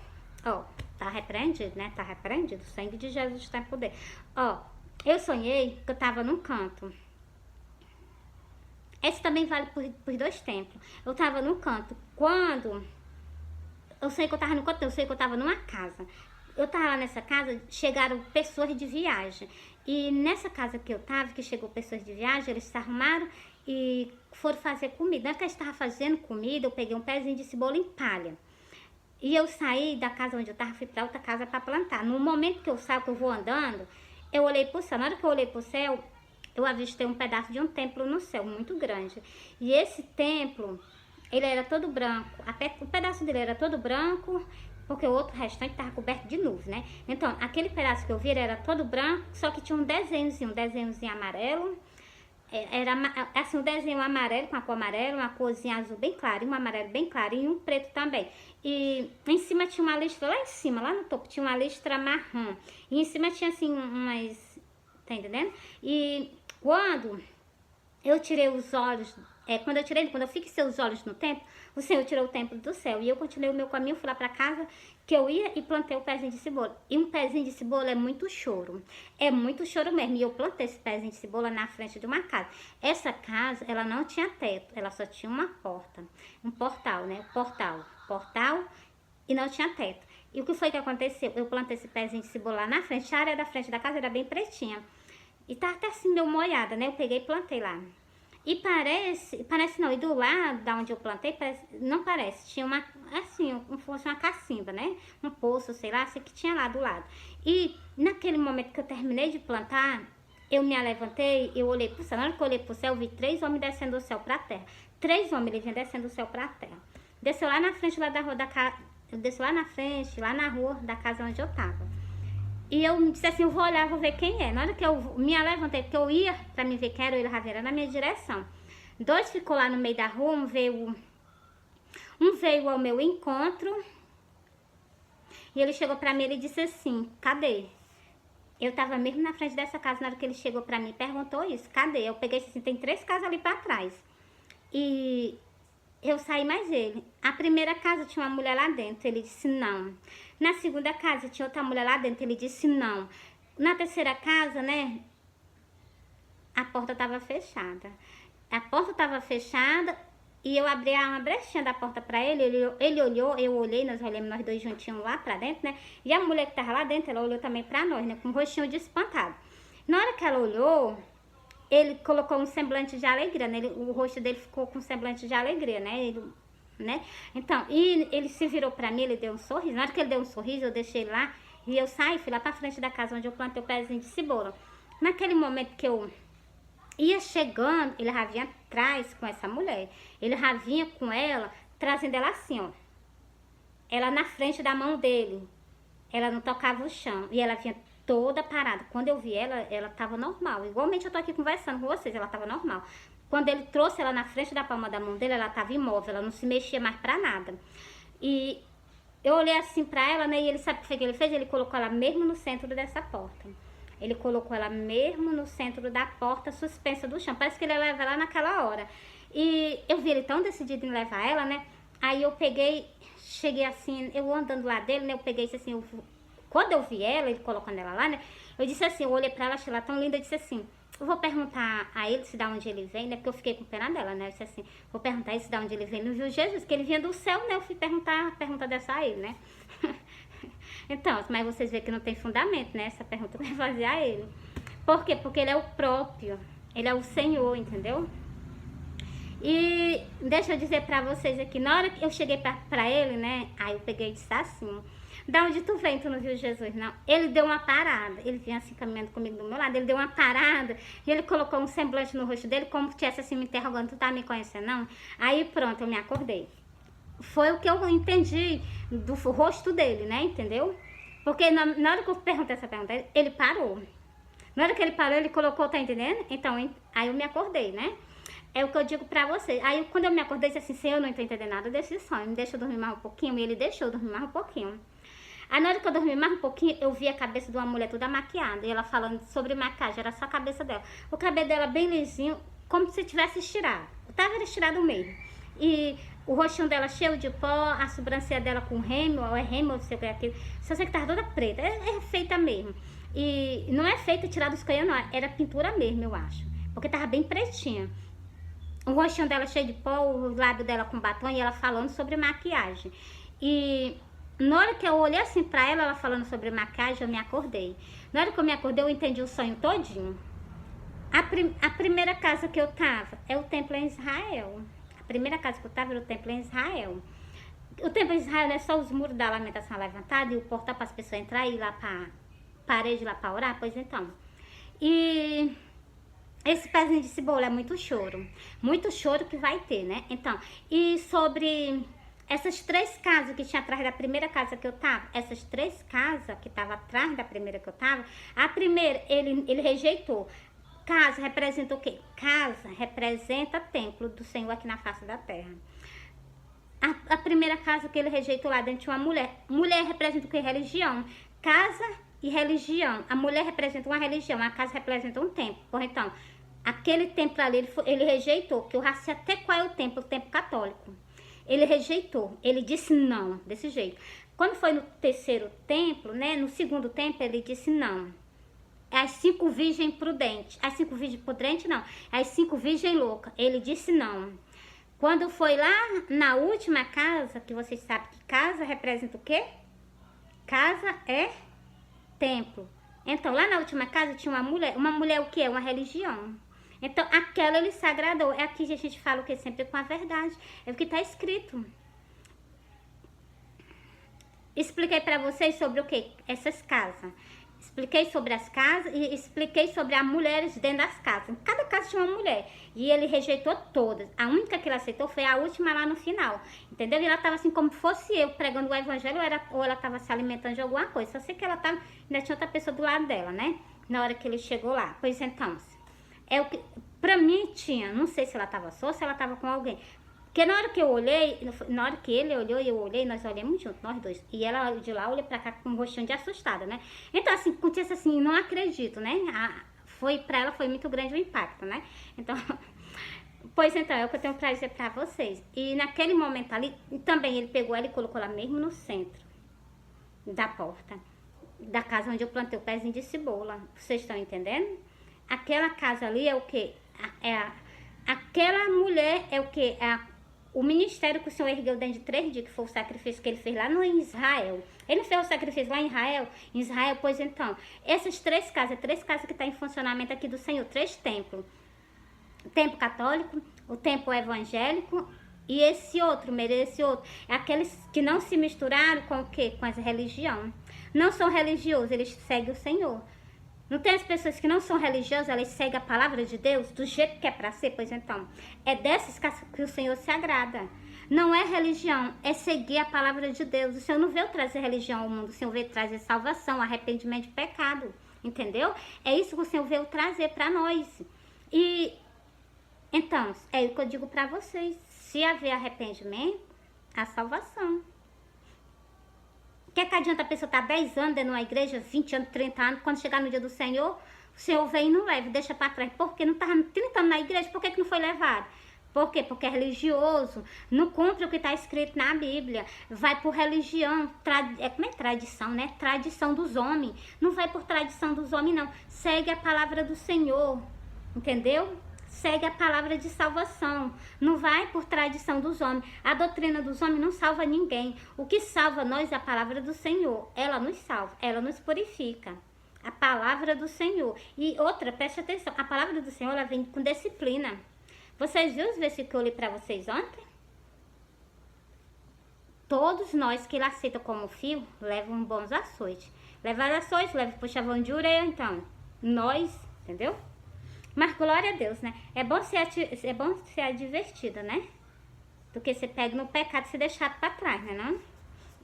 Ó, tá repreendido, né? Tá repreendido. O sangue de Jesus está em poder. Ó, eu sonhei que eu tava num canto. Esse também vale por 2 tempos. Eu tava num canto. Quando eu sei que eu tava no canto, eu sei que eu tava numa casa. Eu tava lá nessa casa, chegaram pessoas de viagem. E nessa casa que eu tava, que chegou pessoas de viagem, eles se arrumaram e foram fazer comida. Na que eu estava fazendo comida, eu peguei um pezinho de cebola em palha. E eu saí da casa onde eu tava, fui pra outra casa para plantar. No momento que eu saio, que eu vou andando, eu olhei pro céu. Na hora que eu olhei pro céu, eu avistei um pedaço de um templo no céu, muito grande. E esse templo, ele era todo branco. Até o pedaço dele era todo branco, porque o outro restante estava coberto de nuvem, né? Então, aquele pedaço que eu vi, ele era todo branco, só que tinha um desenhozinho amarelo. Era assim, um desenho amarelo, com a cor amarela, uma corzinha azul bem clara, e um amarelo bem claro, e um preto também. E em cima tinha uma listra, lá em cima, lá no topo, tinha uma listra marrom. E em cima tinha assim umas, tá entendendo? E quando eu tirei os olhos, quando eu fixei os olhos no templo, o Senhor tirou o templo do céu. E eu continuei o meu caminho, fui lá pra casa, que eu ia e plantei o pezinho de cebola. E um pezinho de cebola é muito choro. É muito choro mesmo. E eu plantei esse pezinho de cebola na frente de uma casa. Essa casa, ela não tinha teto, ela só tinha uma porta. Um portal, né? Portal e não tinha teto. E o que foi que aconteceu? Eu plantei esse pezinho de cebola lá na frente. A área da frente da casa era bem pretinha. E tá até assim meio molhada, né? Eu peguei e plantei lá. E parece não, e do lado da onde eu plantei, não parece, tinha uma, assim, como fosse uma cacimba, né? Um poço, sei lá, assim, que tinha lá do lado. E naquele momento que eu terminei de plantar, eu me levantei, eu olhei pro céu. Na hora que eu olhei pro céu, eu vi 3 homens descendo do céu pra terra. 3 homens, eles vinham descendo do céu pra terra. Desceu lá na frente lá da rua da casa, desceu lá na frente, lá na rua da casa onde eu tava. E eu disse assim, eu vou olhar, vou ver quem é. Na hora que eu me levantei, porque eu ia pra me ver quem era, ele já veio na minha direção. 2 ficou lá no meio da rua, um veio ao meu encontro. E ele chegou pra mim, ele disse assim, cadê? Eu tava mesmo na frente dessa casa, na hora que ele chegou pra mim, perguntou isso, cadê? Eu peguei assim, tem 3 casas ali pra trás. E eu saí mais ele. A primeira casa tinha uma mulher lá dentro, ele disse não. Na segunda casa tinha outra mulher lá dentro, ele disse não. Na terceira casa, né, a porta estava fechada. A porta estava fechada e eu abri uma brechinha da porta para ele, ele olhou, eu olhei, nós olhamos nós 2 juntinhos lá pra dentro, né? E a mulher que tava lá dentro, ela olhou também pra nós, né, com um rostinho de espantado. Na hora que ela olhou, ele colocou um semblante de alegria, né? O rosto dele ficou com um semblante de alegria, né? Né? Então, e ele se virou pra mim, ele deu um sorriso. Na hora que ele deu um sorriso, eu deixei ele lá e eu saí, fui lá pra frente da casa onde eu plantei o pezinho de cebola. Naquele momento que eu ia chegando, ele já vinha atrás com essa mulher. Ele já vinha com ela, trazendo ela assim, ó. Ela na frente da mão dele. Ela não tocava o chão. E ela vinha toda parada. Quando eu vi ela tava normal. Igualmente eu tô aqui conversando com vocês, ela tava normal. Quando ele trouxe ela na frente da palma da mão dele, ela tava imóvel, ela não se mexia mais pra nada. E eu olhei assim pra ela, né, e ele sabe o que foi que ele fez? Ele colocou ela mesmo no centro dessa porta. Ele colocou ela mesmo no centro da porta, suspensa do chão. Parece que ele ia levar ela naquela hora. E eu vi ele tão decidido em levar ela, né, aí eu peguei, cheguei assim, eu andando lá dele, né, eu peguei isso assim, quando eu vi ela, ele colocando ela lá, né, Eu disse assim, eu olhei pra ela, achei ela tão linda, eu disse assim, eu vou perguntar a ele se da onde ele vem, né? Porque eu fiquei com pena dela, né? Eu disse assim, vou perguntar a ele se da onde ele vem. Não viu Jesus, que ele vinha do céu, né? Eu fui perguntar a pergunta dessa a ele, né? Então, mas vocês veem que não tem fundamento, né? Essa pergunta que eu vou fazer a ele. Por quê? Porque ele é o próprio, ele é o Senhor, entendeu? E deixa eu dizer pra vocês aqui, na hora que eu cheguei pra ele, né? Aí eu peguei e disse assim, da onde tu vem, tu não viu Jesus, não? Ele deu uma parada, ele vinha assim caminhando comigo do meu lado, ele deu uma parada e ele colocou um semblante no rosto dele, como se tivesse assim me interrogando, tu tá me conhecendo, não? Aí pronto, eu me acordei. Foi o que eu entendi do rosto dele, né? Entendeu? Porque na hora que eu perguntei essa pergunta, ele parou. Na hora que ele parou, ele colocou, tá entendendo? Então, aí eu me acordei, né? É o que eu digo pra vocês. Aí, quando eu me acordei, disse assim, Senhor, eu não tô entendendo nada desse sonho. Me deixa eu dormir mais um pouquinho. E ele deixou eu dormir mais um pouquinho. Aí, na hora que eu dormi mais um pouquinho, eu vi a cabeça de uma mulher toda maquiada. E ela falando sobre maquiagem, era só a cabeça dela. O cabelo dela bem lisinho, como se tivesse estirado. Tava estirado mesmo. E o rostinho dela cheio de pó, a sobrancelha dela com remo, ou é remo, ou sei o que é aquilo. Só sei que tava toda preta. É feita mesmo. E não é feita tirar dos canhões, não. Era pintura mesmo, eu acho. Porque tava bem pretinha. O rostinho dela cheio de pó, o lábio dela com batom e ela falando sobre maquiagem. E na hora que eu olhei assim pra ela, ela falando sobre maquiagem, eu me acordei. Na hora que eu me acordei, eu entendi o sonho todinho. A primeira casa que eu tava é o templo em Israel. A primeira casa que eu tava era o templo em Israel. O templo em Israel não é só os muros da lamentação levantados e o portal para as pessoas entrarem e ir lá pra parede lá pra orar? Pois então. E esse pezinho de cebola é muito choro que vai ter, né? Então, e sobre essas 3 casas que tinha atrás da primeira casa que eu tava, essas 3 casas que tava atrás da primeira que eu tava, a primeira ele rejeitou. Casa representa o quê? Casa representa templo do Senhor aqui na face da terra. A primeira casa que ele rejeitou lá dentro tinha uma mulher. Mulher representa o quê? Religião. Casa e religião. A mulher representa uma religião, a casa representa um templo. Por então, aquele templo ali, ele rejeitou, que eu já sei até qual é o templo católico. Ele rejeitou, ele disse não, desse jeito. Quando foi no 3º templo, né, no 2º templo, ele disse não. As 5 virgens prudentes, as 5 virgens prudentes não, as 5 virgens loucas, ele disse não. Quando foi lá na última casa, que vocês sabem que casa representa o quê? Casa é templo. Então, lá na última casa tinha uma mulher o que é? Uma religião. Então, aquela ele se agradou. É aqui que a gente fala o que? Sempre com a verdade. É o que está escrito. Expliquei para vocês sobre o que? Essas casas. Expliquei sobre as casas e expliquei sobre as mulheres dentro das casas. Em cada casa tinha uma mulher. E ele rejeitou todas. A única que ele aceitou foi a última lá no final. Entendeu? E ela estava assim como fosse eu pregando o evangelho ou ela estava se alimentando de alguma coisa. Só sei que ela estava... Ainda tinha outra pessoa do lado dela, né? Na hora que ele chegou lá. Pois então, é o que... Pra mim tinha. Não sei se ela estava só ou se ela estava com alguém. Porque na hora que eu olhei, na hora que ele olhou e eu olhei, nós olhamos juntos, nós dois. E ela de lá olhou pra cá com um rostinho de assustada, né? Então, assim, acontece assim, não acredito, né? Pra ela foi muito grande o impacto, né? Então, pois então, é o que eu tenho pra dizer pra vocês. E naquele momento ali, também ele pegou ela e colocou lá mesmo no centro da porta da casa onde eu plantei o pezinho de cebola. Vocês estão entendendo? Aquela casa ali é o quê? Aquela mulher é o quê? O ministério que o Senhor ergueu dentro de 3 dias, que foi o sacrifício que ele fez lá no Israel. Ele fez o sacrifício lá em Israel, pois então, essas 3 casas que estão em funcionamento aqui do Senhor, 3 templos. O templo católico, o templo evangélico e esse outro, é aqueles que não se misturaram com o quê? Com as religiões. Não são religiosos, eles seguem o Senhor. Não tem as pessoas que não são religiosas, elas seguem a palavra de Deus do jeito que é para ser? Pois então, é dessas que o Senhor se agrada. Não é religião, é seguir a palavra de Deus. O Senhor não veio trazer religião ao mundo, o Senhor veio trazer salvação, arrependimento de pecado, entendeu? É isso que o Senhor veio trazer para nós. E, então, é o que eu digo para vocês. Se haver arrependimento, há salvação. Que adianta a pessoa estar 10 anos dentro de uma igreja, 20 anos, 30 anos, quando chegar no dia do Senhor, o Senhor vem e não leva, deixa para trás. Por que não estava 30 anos na igreja? Por que não foi levado? Por quê? Porque é religioso, não cumpre o que está escrito na Bíblia, vai por religião, como é tradição, né? Tradição dos homens, não vai por tradição dos homens, não. Segue a palavra do Senhor, entendeu? Segue a palavra de salvação, não vai por tradição dos homens. A doutrina dos homens não salva ninguém. O que salva nós é a palavra do Senhor. Ela nos salva, ela nos purifica. A palavra do Senhor. E outra, preste atenção, a palavra do Senhor ela vem com disciplina. Vocês viram os versículos que eu li para vocês ontem? Todos nós que ele aceita como filho, levam bons açoites. Levar açoites, leva puxavão de orelha, então. Nós, entendeu? Mas glória a Deus, né? É bom ser advertida, né? Do que você pega no pecado e se deixar para trás, né não?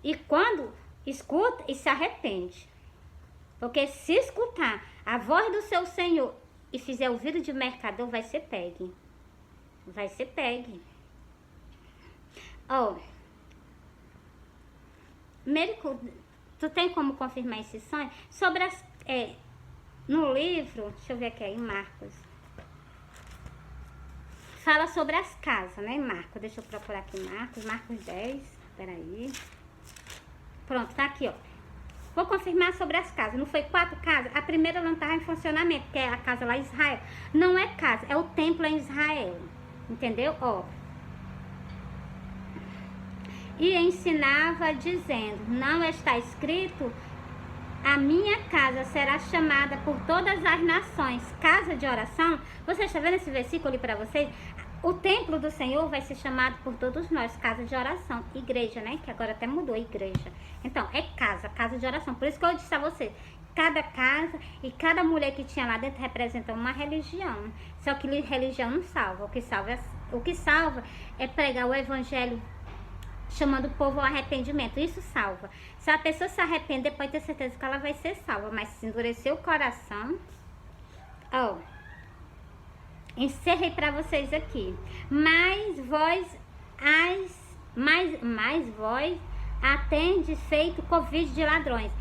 E quando escuta e se arrepende. Porque se escutar a voz do seu Senhor e fizer ouvido de mercador, vai ser pegue. Vai ser pegue. Ó. Mérico, tu tem como confirmar esse sonho? Sobre as... no livro, deixa eu ver aqui, em Marcos. Fala sobre as casas, né, Marcos? Deixa eu procurar aqui Marcos 10. Peraí. Pronto, tá aqui, ó. Vou confirmar sobre as casas. Não foi 4 casas? A primeira não estava em funcionamento, que é a casa lá em Israel. Não é casa, é o templo em Israel. Entendeu? Ó. E ensinava dizendo, não está escrito, a minha casa será chamada por todas as nações, casa de oração. Você está vendo esse versículo ali para vocês? O templo do Senhor vai ser chamado por todos nós, casa de oração, igreja, né? Que agora até mudou, igreja. Então, é casa de oração. Por isso que eu disse a você, cada casa e cada mulher que tinha lá dentro representa uma religião. Só que religião não salva. O que salva é pregar o evangelho chamando o povo ao arrependimento. Isso salva. Se a pessoa se arrepender, pode ter certeza que ela vai ser salva. Mas se endurecer o coração... Ó, encerrei para vocês aqui. Mas vós atende feito convite de ladrões.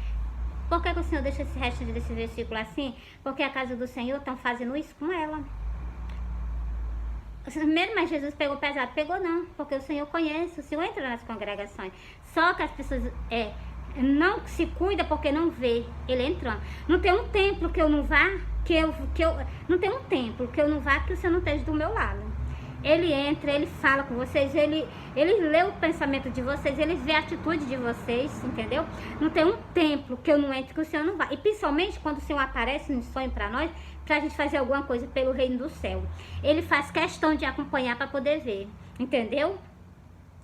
Por que o Senhor deixa esse resto desse versículo assim? Porque a casa do Senhor estão fazendo isso com ela. Primeiro, mas Jesus pegou pesado? Pegou não, porque o Senhor conhece, o Senhor entra nas congregações. Só que as pessoas não se cuida porque não vê ele entrando. Não tem um templo que eu não vá, não tem um templo que eu não vá que o Senhor não esteja do meu lado. Ele entra, ele fala com vocês, ele lê o pensamento de vocês, ele vê a atitude de vocês, entendeu? Não tem um templo que eu não entre que o Senhor não vá. E principalmente quando o Senhor aparece no sonho para nós, pra gente fazer alguma coisa pelo reino do céu. Ele faz questão de acompanhar para poder ver, entendeu?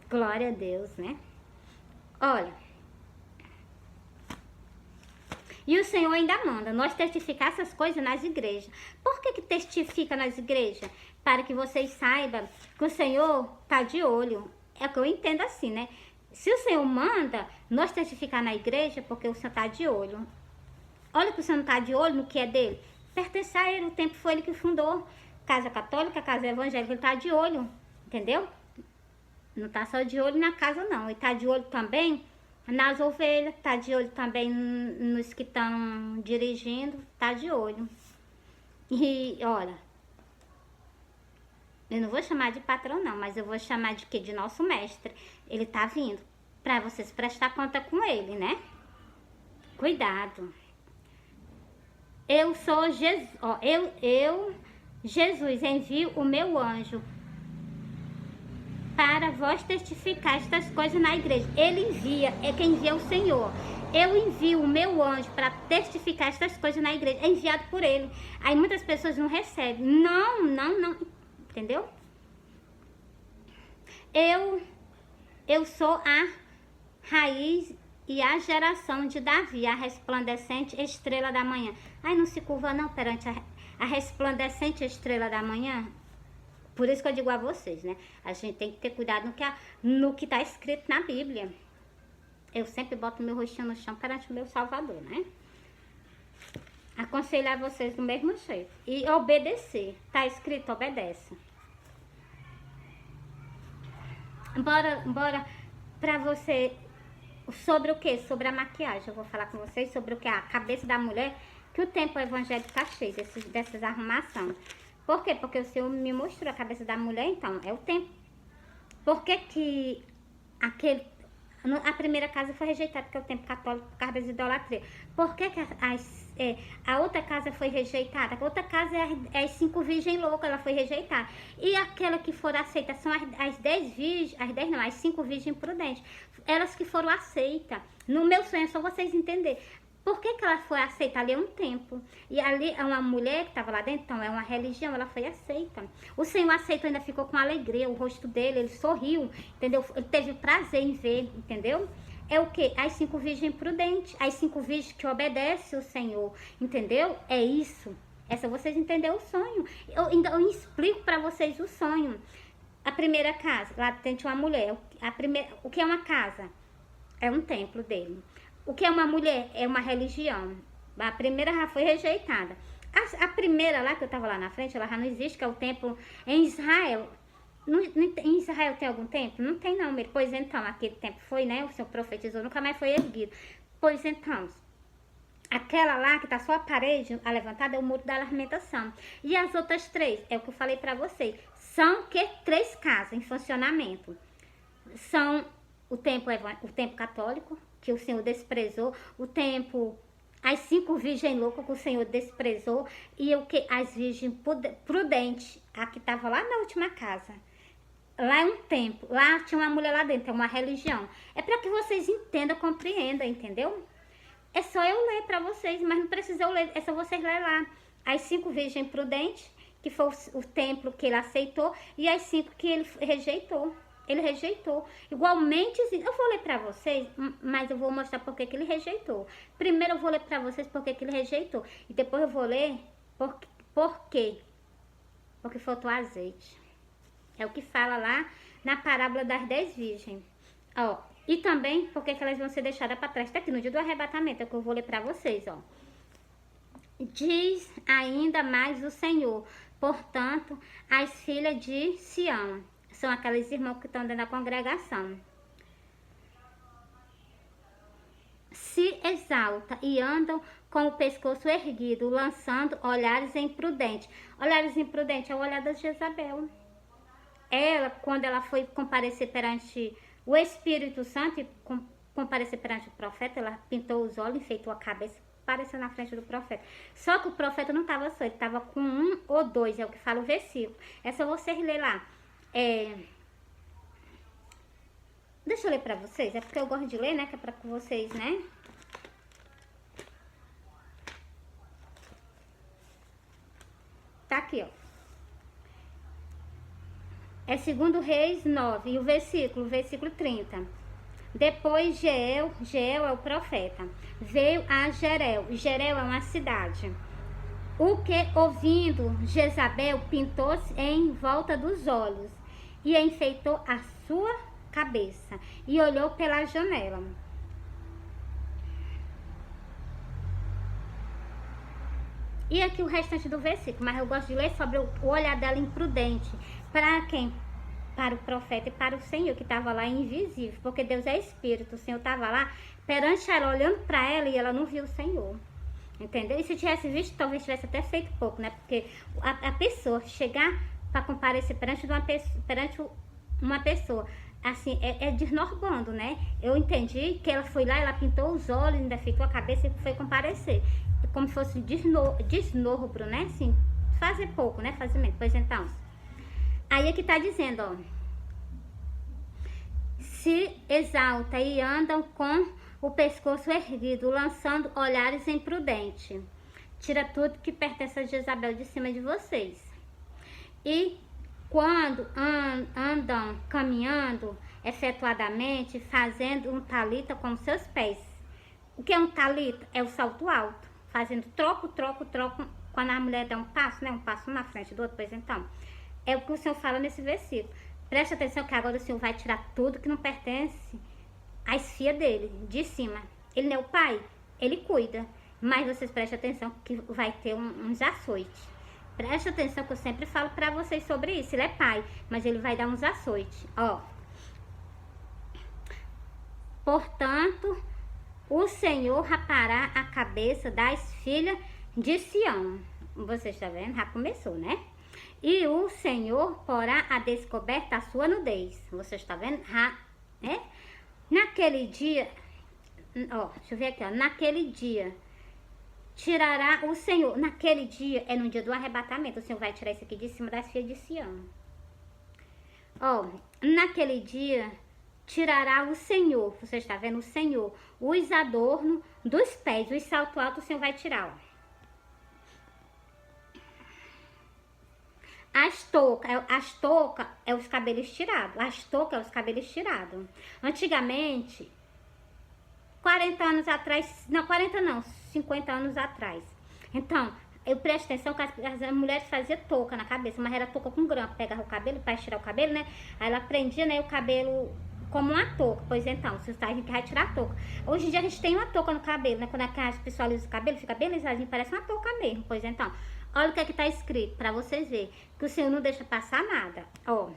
Glória a Deus, né? Olha. E o Senhor ainda manda nós testificar essas coisas nas igrejas. Por que testifica nas igrejas? Para que vocês saibam que o Senhor tá de olho. É o que eu entendo assim, né? Se o Senhor manda nós testificar na igreja, porque o Senhor tá de olho. Olha que o Senhor não tá de olho no que é dele. Pertence a ele, o tempo foi ele que fundou. Casa católica, casa evangélica, ele tá de olho. Entendeu? Não tá só de olho na casa, não. Ele tá de olho também nas ovelhas, tá de olho também nos que estão dirigindo, tá de olho. E, olha, eu não vou chamar de patrão, não, mas eu vou chamar de quê? De nosso mestre. Ele tá vindo pra vocês prestar conta com ele, né? Cuidado. Eu sou Jesus, ó, Jesus, envio o meu anjo para vós testificar estas coisas na igreja. Ele envia, é quem envia o Senhor. Eu envio o meu anjo para testificar estas coisas na igreja. É enviado por ele. Aí muitas pessoas não recebem. Não. Entendeu? Eu sou a raiz e a geração de Davi, a resplandecente estrela da manhã. Ai, não se curva não perante a resplandecente estrela da manhã. Por isso que eu digo a vocês, né? A gente tem que ter cuidado no que está escrito na Bíblia. Eu sempre boto meu rostinho no chão perante o meu Salvador, né? Aconselhar vocês do mesmo jeito. E obedecer. Tá escrito, obedece. Bora pra você... Sobre o que? Sobre a maquiagem. Eu vou falar com vocês sobre o que? A cabeça da mulher, que o tempo evangélico tá cheio dessas arrumações. Por quê? Porque o Senhor me mostrou a cabeça da mulher, então, é o tempo. Por que que a primeira casa foi rejeitada, porque é o templo católico, por causa das idolatrias? Por que que a outra casa foi rejeitada? A outra casa é as 5 virgens loucas, ela foi rejeitada. E aquela que foram aceitas são as 10 virgens, as 5 virgens prudentes. Elas que foram aceitas. No meu sonho, é só vocês entenderem. Por que que ela foi aceita? Ali é um templo. E ali é uma mulher que estava lá dentro, então é uma religião, ela foi aceita. O Senhor aceitou, ainda ficou com alegria, o rosto dele, ele sorriu, entendeu? Ele teve prazer em ver, entendeu? É o que? As 5 virgens prudentes, as 5 virgens que obedecem o Senhor, entendeu? É isso. Essa vocês entenderam o sonho. Eu explico para vocês o sonho. A primeira casa, lá dentro uma mulher. O que é uma casa? É um templo dele. O que é uma mulher? É uma religião. A primeira já foi rejeitada. A primeira lá, que eu estava lá na frente, ela já não existe, que é o templo em Israel. Em Israel tem algum templo? Não tem não, pois então, aquele templo foi, né? O Senhor profetizou, nunca mais foi erguido. Pois então, aquela lá que tá só a parede, a levantada, é o muro da lamentação. E as outras 3, é o que eu falei para vocês, são que 3 casas em funcionamento. São o templo católico, que o Senhor desprezou, o templo, as 5 virgens loucas que o Senhor desprezou, e o que? As virgens prudentes, a que estava lá na última casa. Lá é um templo, lá tinha uma mulher lá dentro, é uma religião. É para que vocês entendam, compreendam, entendeu? É só eu ler para vocês, mas não precisa eu ler, é só vocês ler lá. As 5 virgens prudentes, que foi o templo que ele aceitou, e as 5 que ele rejeitou. Ele rejeitou. Igualmente, eu vou ler para vocês, mas eu vou mostrar por que ele rejeitou. Primeiro eu vou ler para vocês por que ele rejeitou. E depois eu vou ler por quê. Porque faltou azeite. É o que fala lá na parábola das 10 virgens. Ó, e também por que elas vão ser deixadas para trás. Tá aqui no dia do arrebatamento, é o que eu vou ler para vocês, ó. Diz ainda mais o Senhor, portanto, as filhas de Sião. São aqueles irmãos que estão dentro da congregação. Se exalta e andam com o pescoço erguido, lançando olhares imprudentes. Olhares imprudentes é o olhar da Jezabel. Ela, quando ela foi comparecer perante o Espírito Santo, comparecer perante o profeta, ela pintou os olhos, enfeitou a cabeça, apareceu na frente do profeta. Só que o profeta não estava só, ele estava com 1 ou 2, é o que fala o versículo. É só você ler lá. Deixa eu ler pra vocês, é porque eu gosto de ler, né, que é pra vocês, né? Tá aqui, ó. É 2 Reis 9, e o versículo 30. Depois Jeel é o profeta, veio a Jerel. Jerel é uma cidade. O que, ouvindo, Jezabel pintou-se em volta dos olhos e enfeitou a sua cabeça e olhou pela janela. E aqui o restante do versículo, mas eu gosto de ler sobre o olhar dela imprudente. Para quem? Para o profeta e para o Senhor, que estava lá invisível, porque Deus é espírito. O Senhor estava lá perante ela, olhando para ela, e ela não viu o Senhor. Entendeu? E se tivesse visto, talvez tivesse até feito pouco, né? Porque a pessoa chegar para comparecer perante uma pessoa, assim, é desnortando, né? Eu entendi que ela foi lá, ela pintou os olhos, ainda ficou a cabeça e foi comparecer. Como se fosse desnobro, né? Assim, fazer pouco, né? Fazimento. Pois então, aí é que tá dizendo, ó. Se exalta e andam com o pescoço erguido, lançando olhares imprudentes. Tira tudo que pertence a Jezabel de cima de vocês. E quando andam caminhando efetuadamente, fazendo um talita com seus pés. O que é um talita? É o salto alto. Fazendo troco. Quando a mulher dá um passo, né? Um passo na frente do outro, pois então. É o que o Senhor fala nesse versículo. Preste atenção que agora o Senhor vai tirar tudo que não pertence às filhas dele, de cima. Ele não é o pai? Ele cuida. Mas vocês prestem atenção que vai ter uns açoites. Preste atenção que eu sempre falo pra vocês sobre isso. Ele é pai, mas ele vai dar uns açoites. Ó. Portanto, o Senhor rapará a cabeça das filhas de Sião. Vocês estão vendo? Já começou, né? E o Senhor porá a descoberta a sua nudez. Você está vendo? Né? Naquele dia, ó, deixa eu ver aqui, ó. Naquele dia, tirará o Senhor. Naquele dia, é no dia do arrebatamento. O Senhor vai tirar isso aqui de cima das filhas de Sião. Ó, naquele dia, tirará o Senhor. Você está vendo? O Senhor. Os adornos dos pés. Os saltos altos o Senhor vai tirar, ó. As toucas é os cabelos tirados. As toucas é os cabelos tirados. Antigamente, 40 anos atrás, não, 40 não, 50 anos atrás. Então, eu presto atenção que as mulheres faziam touca na cabeça, mas era touca com grampo. Pegava o cabelo, para tirar o cabelo, né? Aí ela prendia, né, o cabelo como uma touca. Pois então, se a gente vai tirar a touca. Hoje em dia a gente tem uma touca no cabelo, né? Quando as pessoas lisam o cabelo, fica bem lisadinho, parece uma touca mesmo. Pois então, olha o que é que tá escrito, para vocês verem. Que o Senhor não deixa passar nada. Ó.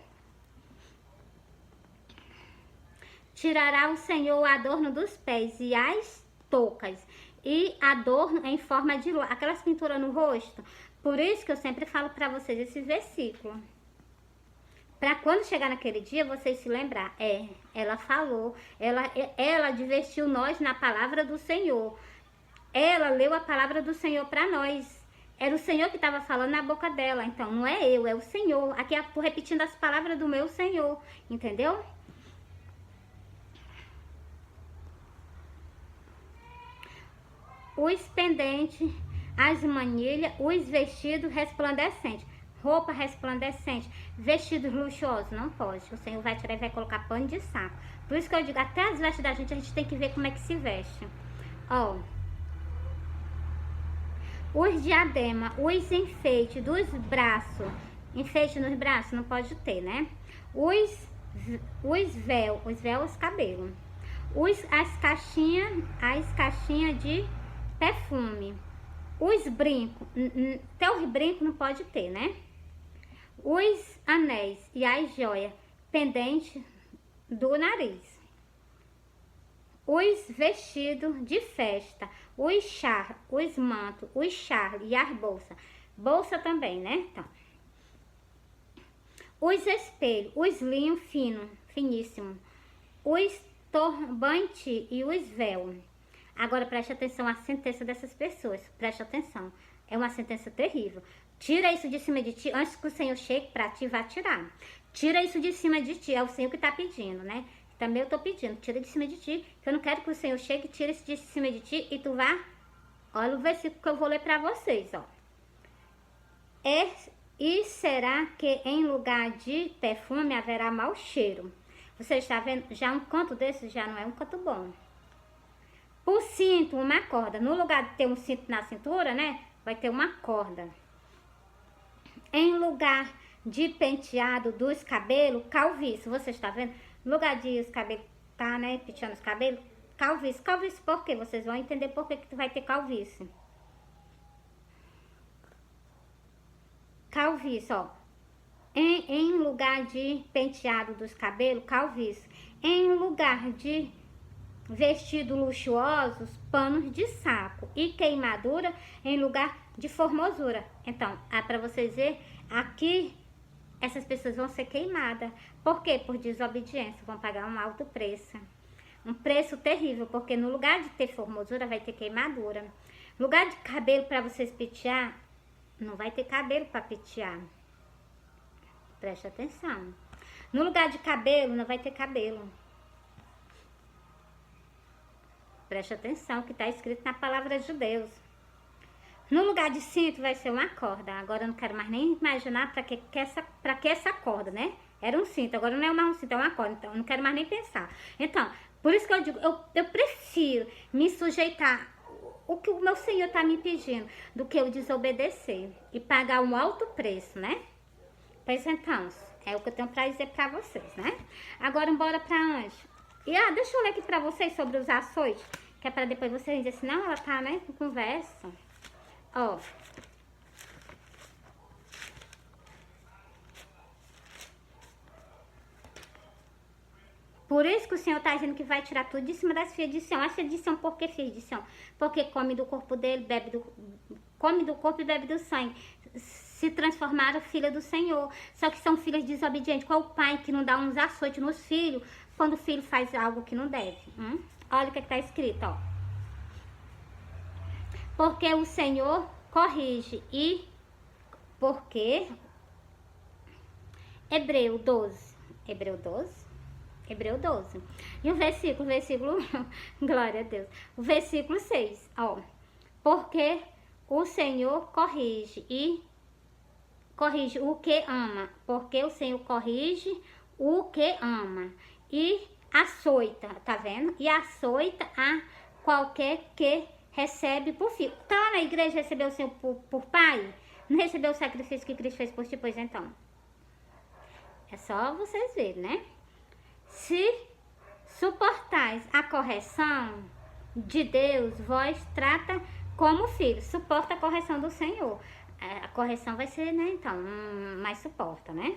Tirará o Senhor o adorno dos pés e as toucas. E adorno em forma de lua. Aquelas pinturas no rosto. Por isso que eu sempre falo para vocês esse versículo. Para quando chegar naquele dia, vocês se lembrar. Ela falou. Ela divertiu nós na palavra do Senhor. Ela leu a palavra do Senhor para nós. Era o Senhor que estava falando na boca dela. Então, não é eu, é o Senhor. Aqui eu tô repetindo as palavras do meu Senhor. Entendeu? Os pendentes, as manilhas, os vestidos resplandecentes. Roupa resplandecente. Vestidos luxuosos. Não pode. O Senhor vai tirar e vai colocar pano de saco. Por isso que eu digo, até as vestes da gente, a gente tem que ver como é que se veste. Ó. Os diademas, os enfeites dos braços. Enfeite nos braços não pode ter, né? Os véus, os cabelos. As caixinhas de perfume. Os brincos, até os brincos não pode ter, né? Os anéis e as joias pendentes do nariz. Os vestidos de festa, os mantos, os charles e as bolsas. Bolsa também, né? Então, os espelhos, os linhos finíssimos, os turbantes e os véus. Agora preste atenção à sentença dessas pessoas. Preste atenção. É uma sentença terrível. Tira isso de cima de ti antes que o Senhor chegue para ti, vai tirar. Tira isso de cima de ti. É o Senhor que está pedindo, né? Também eu tô pedindo, tira de cima de ti, que eu não quero que o Senhor chegue, tira isso de cima de ti e tu vá. Olha o versículo que eu vou ler para vocês, ó. E será que em lugar de perfume haverá mau cheiro? Você está vendo? Já um canto desse já não é um canto bom. Por cinto, uma corda. No lugar de ter um cinto na cintura, né? Vai ter uma corda. Em lugar de penteado dos cabelos, calvície. Você está vendo? No lugar de os cabelos, tá, né? Penteando os cabelos. Calvície. Calvície por quê? Vocês vão entender por que tu vai ter calvície. Calvície, ó. Em lugar de penteado dos cabelos, calvície. Em lugar de vestidos luxuosos, panos de saco. E queimadura em lugar de formosura. Então, para vocês verem, aqui essas pessoas vão ser queimadas. Por quê? Por desobediência. Vão pagar um alto preço. Um preço terrível, porque no lugar de ter formosura, vai ter queimadura. No lugar de cabelo para vocês pentear, não vai ter cabelo para pentear. Preste atenção. No lugar de cabelo, não vai ter cabelo. Preste atenção, que está escrito na palavra de Deus. No lugar de cinto vai ser uma corda. Agora eu não quero mais nem imaginar para que essa corda, né? Era um cinto, agora não é mais um cinto, é uma corda. Então eu não quero mais nem pensar. Então, por isso que eu digo, eu prefiro me sujeitar o que o meu Senhor está me pedindo, do que eu desobedecer e pagar um alto preço, né? Pois então, é o que eu tenho para dizer para vocês, né? Agora, bora para onde? E, deixa eu ler aqui para vocês sobre os açoites, que é para depois vocês dizerem assim, não, ela tá, né, com conversa. Ó. Por isso que o Senhor está dizendo que vai tirar tudo de cima das filhas de Sião. As filhas de Sião, por que filhas de Sião? Porque come do corpo dele, come do corpo e bebe do sangue. se transformaram filha do Senhor. Só que são filhas desobedientes. Qual o pai que não dá uns açoites nos filhos quando o filho faz algo que não deve? Olha o que está escrito, ó. Porque o Senhor corrige e... Porque... Hebreu 12. Hebreu 12? Hebreu 12. E o versículo... Glória a Deus. O versículo 6, ó. Porque o Senhor corrige e... Corrige o que ama. Porque o Senhor corrige o que ama. E açoita, tá vendo? E açoita a qualquer que recebe por filho. Tá lá na igreja, recebeu o Senhor por pai? Não recebeu o sacrifício que Cristo fez por ti? Pois então. É só vocês verem, né? Se suportais a correção de Deus, vós trata como filho. Suporta a correção do Senhor. A correção vai ser, né, então, mas suporta, né?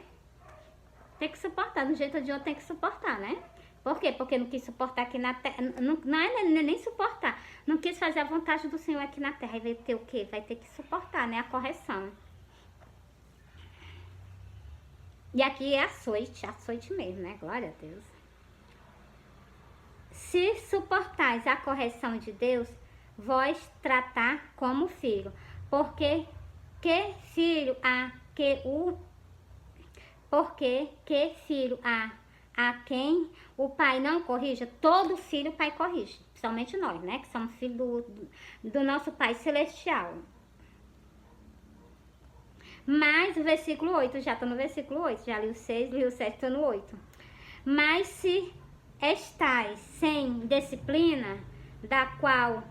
Tem que suportar, de um jeito ou de outro tem que suportar, né? Por quê? Porque não quis suportar aqui na terra, não é nem suportar, não quis fazer a vontade do Senhor aqui na terra, e vai ter o quê? Vai ter que suportar, né, a correção. E aqui é açoite mesmo, né? Glória a Deus. Se suportais a correção de Deus, vós tratar como filho, porque que filho há a quem o pai não corrija, todo filho o pai corrige, principalmente nós, né, que somos filhos do nosso Pai Celestial. Mas o versículo 8, já tô no versículo 8, já li o 6, li o 7, tô no 8. Mas se estais sem disciplina, da qual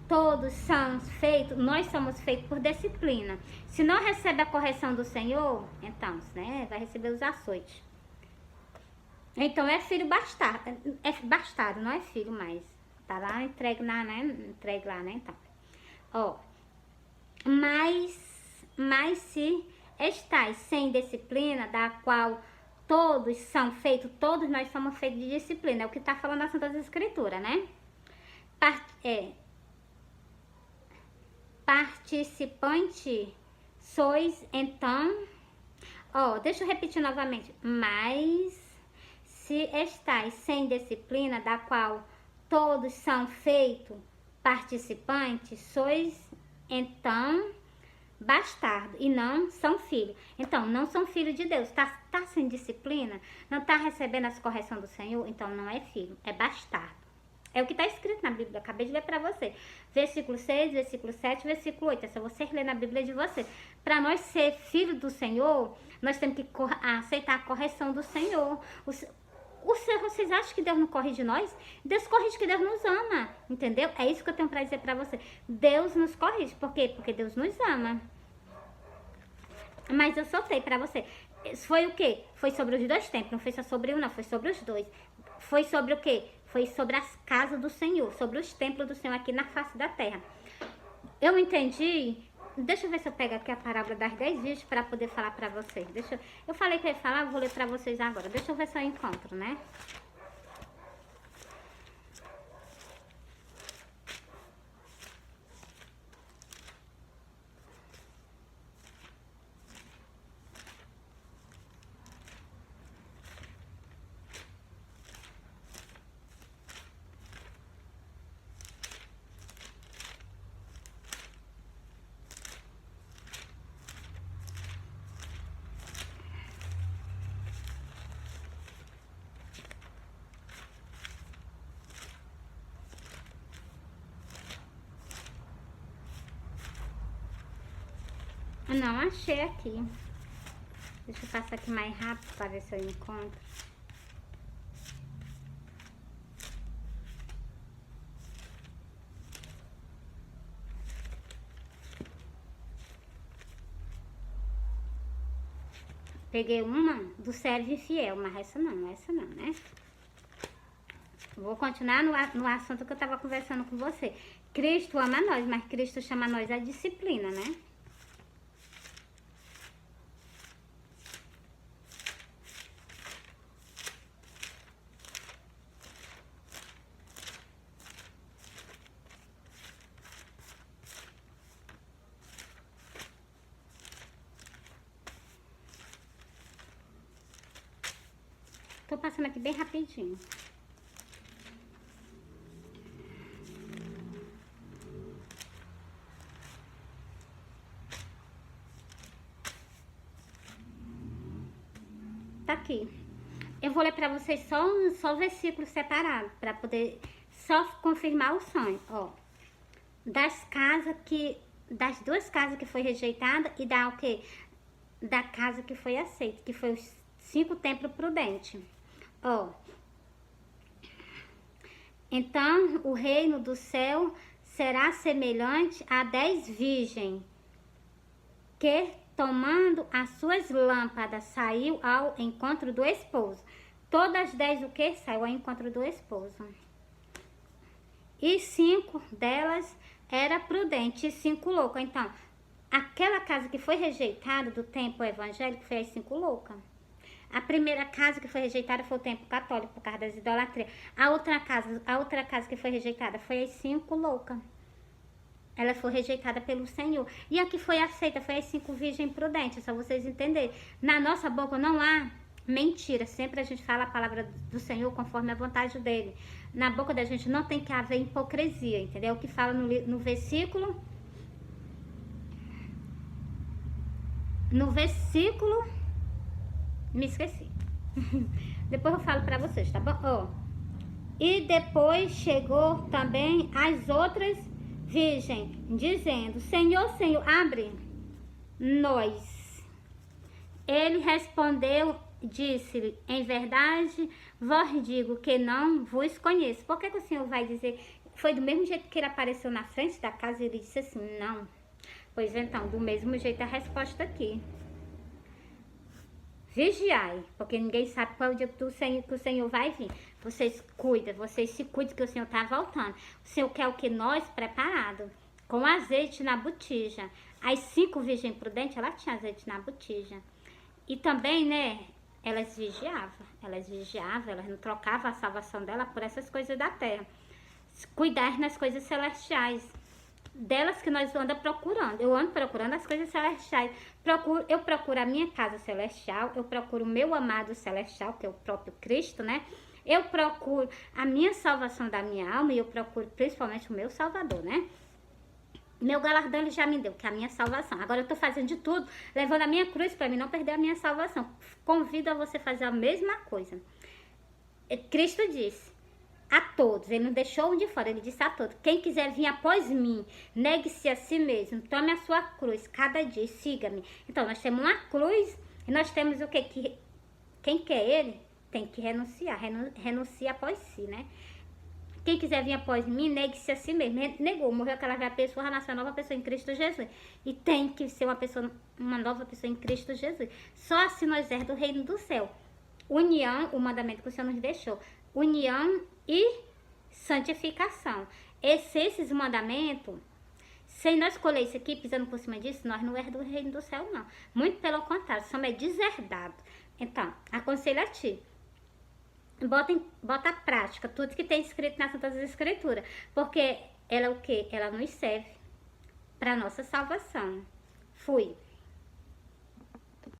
todos somos feitos, nós somos feitos por disciplina. Se não recebe a correção do Senhor, então, né, vai receber os açoites. Então é filho bastardo, não é filho mais. Tá lá, entregue lá, né, então. Ó, mas se estais sem disciplina, da qual todos são feitos, todos nós somos feitos de disciplina, é o que tá falando na Santa Escritura, né? Participante sois, então, ó, deixa eu repetir novamente. Mas se estais sem disciplina, da qual todos são feitos participantes, sois, então, bastardo e não são filhos. Então, não são filhos de Deus. Tá sem disciplina, não tá recebendo as correções do Senhor, então não é filho, é bastardo. É o que está escrito na Bíblia, acabei de ler para você. Versículo 6, versículo 7, versículo 8. É só você ler na Bíblia de você. Para nós ser filho do Senhor, nós temos que aceitar a correção do Senhor. Vocês acham que Deus não corrige nós? Deus corrige que Deus nos ama, entendeu? É isso que eu tenho para dizer para você. Deus nos corrige. Por quê? Porque Deus nos ama. Mas eu soltei para você. Foi o quê? Foi sobre os dois tempos. Não foi só sobre um, não. Foi sobre os dois. Foi sobre o quê? Foi sobre as casas do Senhor. Sobre os templos do Senhor aqui na face da terra. Eu entendi. Deixa eu ver se eu pego aqui a parábola das 10 virgens para poder falar para vocês. Eu falei que eu ia falar, vou ler para vocês agora. Deixa eu ver se eu encontro, né? Não achei aqui. Deixa eu passar aqui mais rápido para ver se eu encontro. Peguei uma do servo infiel, mas essa não, né? Vou continuar no assunto que eu tava conversando com você. Cristo ama nós, mas Cristo chama nós a disciplina, né? Tô passando aqui bem rapidinho. Tá aqui. Eu vou ler pra vocês só versículos separados, pra poder só confirmar o sonho, ó. Das duas casas que foi rejeitada e da o quê? Da casa que foi aceita, que foi os 5 templos prudentes. Ó. Então, o reino do céu será semelhante a 10 virgens que, tomando as suas lâmpadas, saiu ao encontro do esposo. Todas as 10 o que? Saiu ao encontro do esposo. E 5 delas era prudente e 5 louca. Então, aquela casa que foi rejeitada do templo evangélico foi as 5 loucas. A primeira casa que foi rejeitada foi o templo católico por causa das idolatrias. A outra casa que foi rejeitada foi as 5 loucas. Ela foi rejeitada pelo Senhor. E a que foi aceita foi as 5 virgens prudentes, só vocês entenderem. Na nossa boca não há mentira. Sempre a gente fala a palavra do Senhor conforme a vontade dele. Na boca da gente não tem que haver hipocrisia, entendeu? O que fala no versículo... No versículo... Me esqueci. Depois eu falo pra vocês, tá bom? Ó. E depois chegou também as outras virgens, dizendo: Senhor, Senhor, abre nós. Ele respondeu, disse-lhe: em verdade vos digo que não vos conheço. Por que o Senhor vai dizer? Foi do mesmo jeito que ele apareceu na frente da casa e ele disse assim: não. Pois então, do mesmo jeito a resposta aqui. Vigiai, porque ninguém sabe qual é o dia que o Senhor vai vir. Vocês cuidam, vocês se cuidam que o Senhor está voltando. O Senhor quer o que? Nós preparados, com azeite na botija. As 5 virgens prudentes, ela tinha azeite na botija. E também, né, elas vigiavam, elas não trocavam a salvação dela por essas coisas da terra. Cuidar nas coisas celestiais. Delas que nós andamos procurando. Eu ando procurando as coisas celestiais. Eu procuro a minha casa celestial. Eu procuro o meu amado celestial, que é o próprio Cristo, né? Eu procuro a minha salvação da minha alma. E eu procuro principalmente o meu Salvador, né? Meu galardão ele já me deu, que é a minha salvação. Agora eu tô fazendo de tudo, levando a minha cruz para mim não perder a minha salvação. Convido a você fazer a mesma coisa. Cristo disse a todos, ele não deixou um de fora, ele disse a todos: quem quiser vir após mim, negue-se a si mesmo, tome a sua cruz cada dia e siga-me. Então nós temos uma cruz e nós temos o que quem quer ele tem que renunciar, renuncia após si, né? Quem quiser vir após mim, negue-se a si mesmo. Negou, morreu aquela velha pessoa, nasceu uma nova pessoa em Cristo Jesus. E tem que ser uma nova pessoa em Cristo Jesus. Só assim nós herdamos do reino do céu. União, o mandamento que o Senhor nos deixou. União e santificação. Esses mandamentos, sem nós escolher isso aqui, pisando por cima disso, nós não herdamos do reino do céu, não. Muito pelo contrário, somos deserdados. Então, aconselho a ti. Bota a prática, tudo que tem escrito nas Santas Escrituras. Porque ela é o quê? Ela nos serve para nossa salvação. Fui.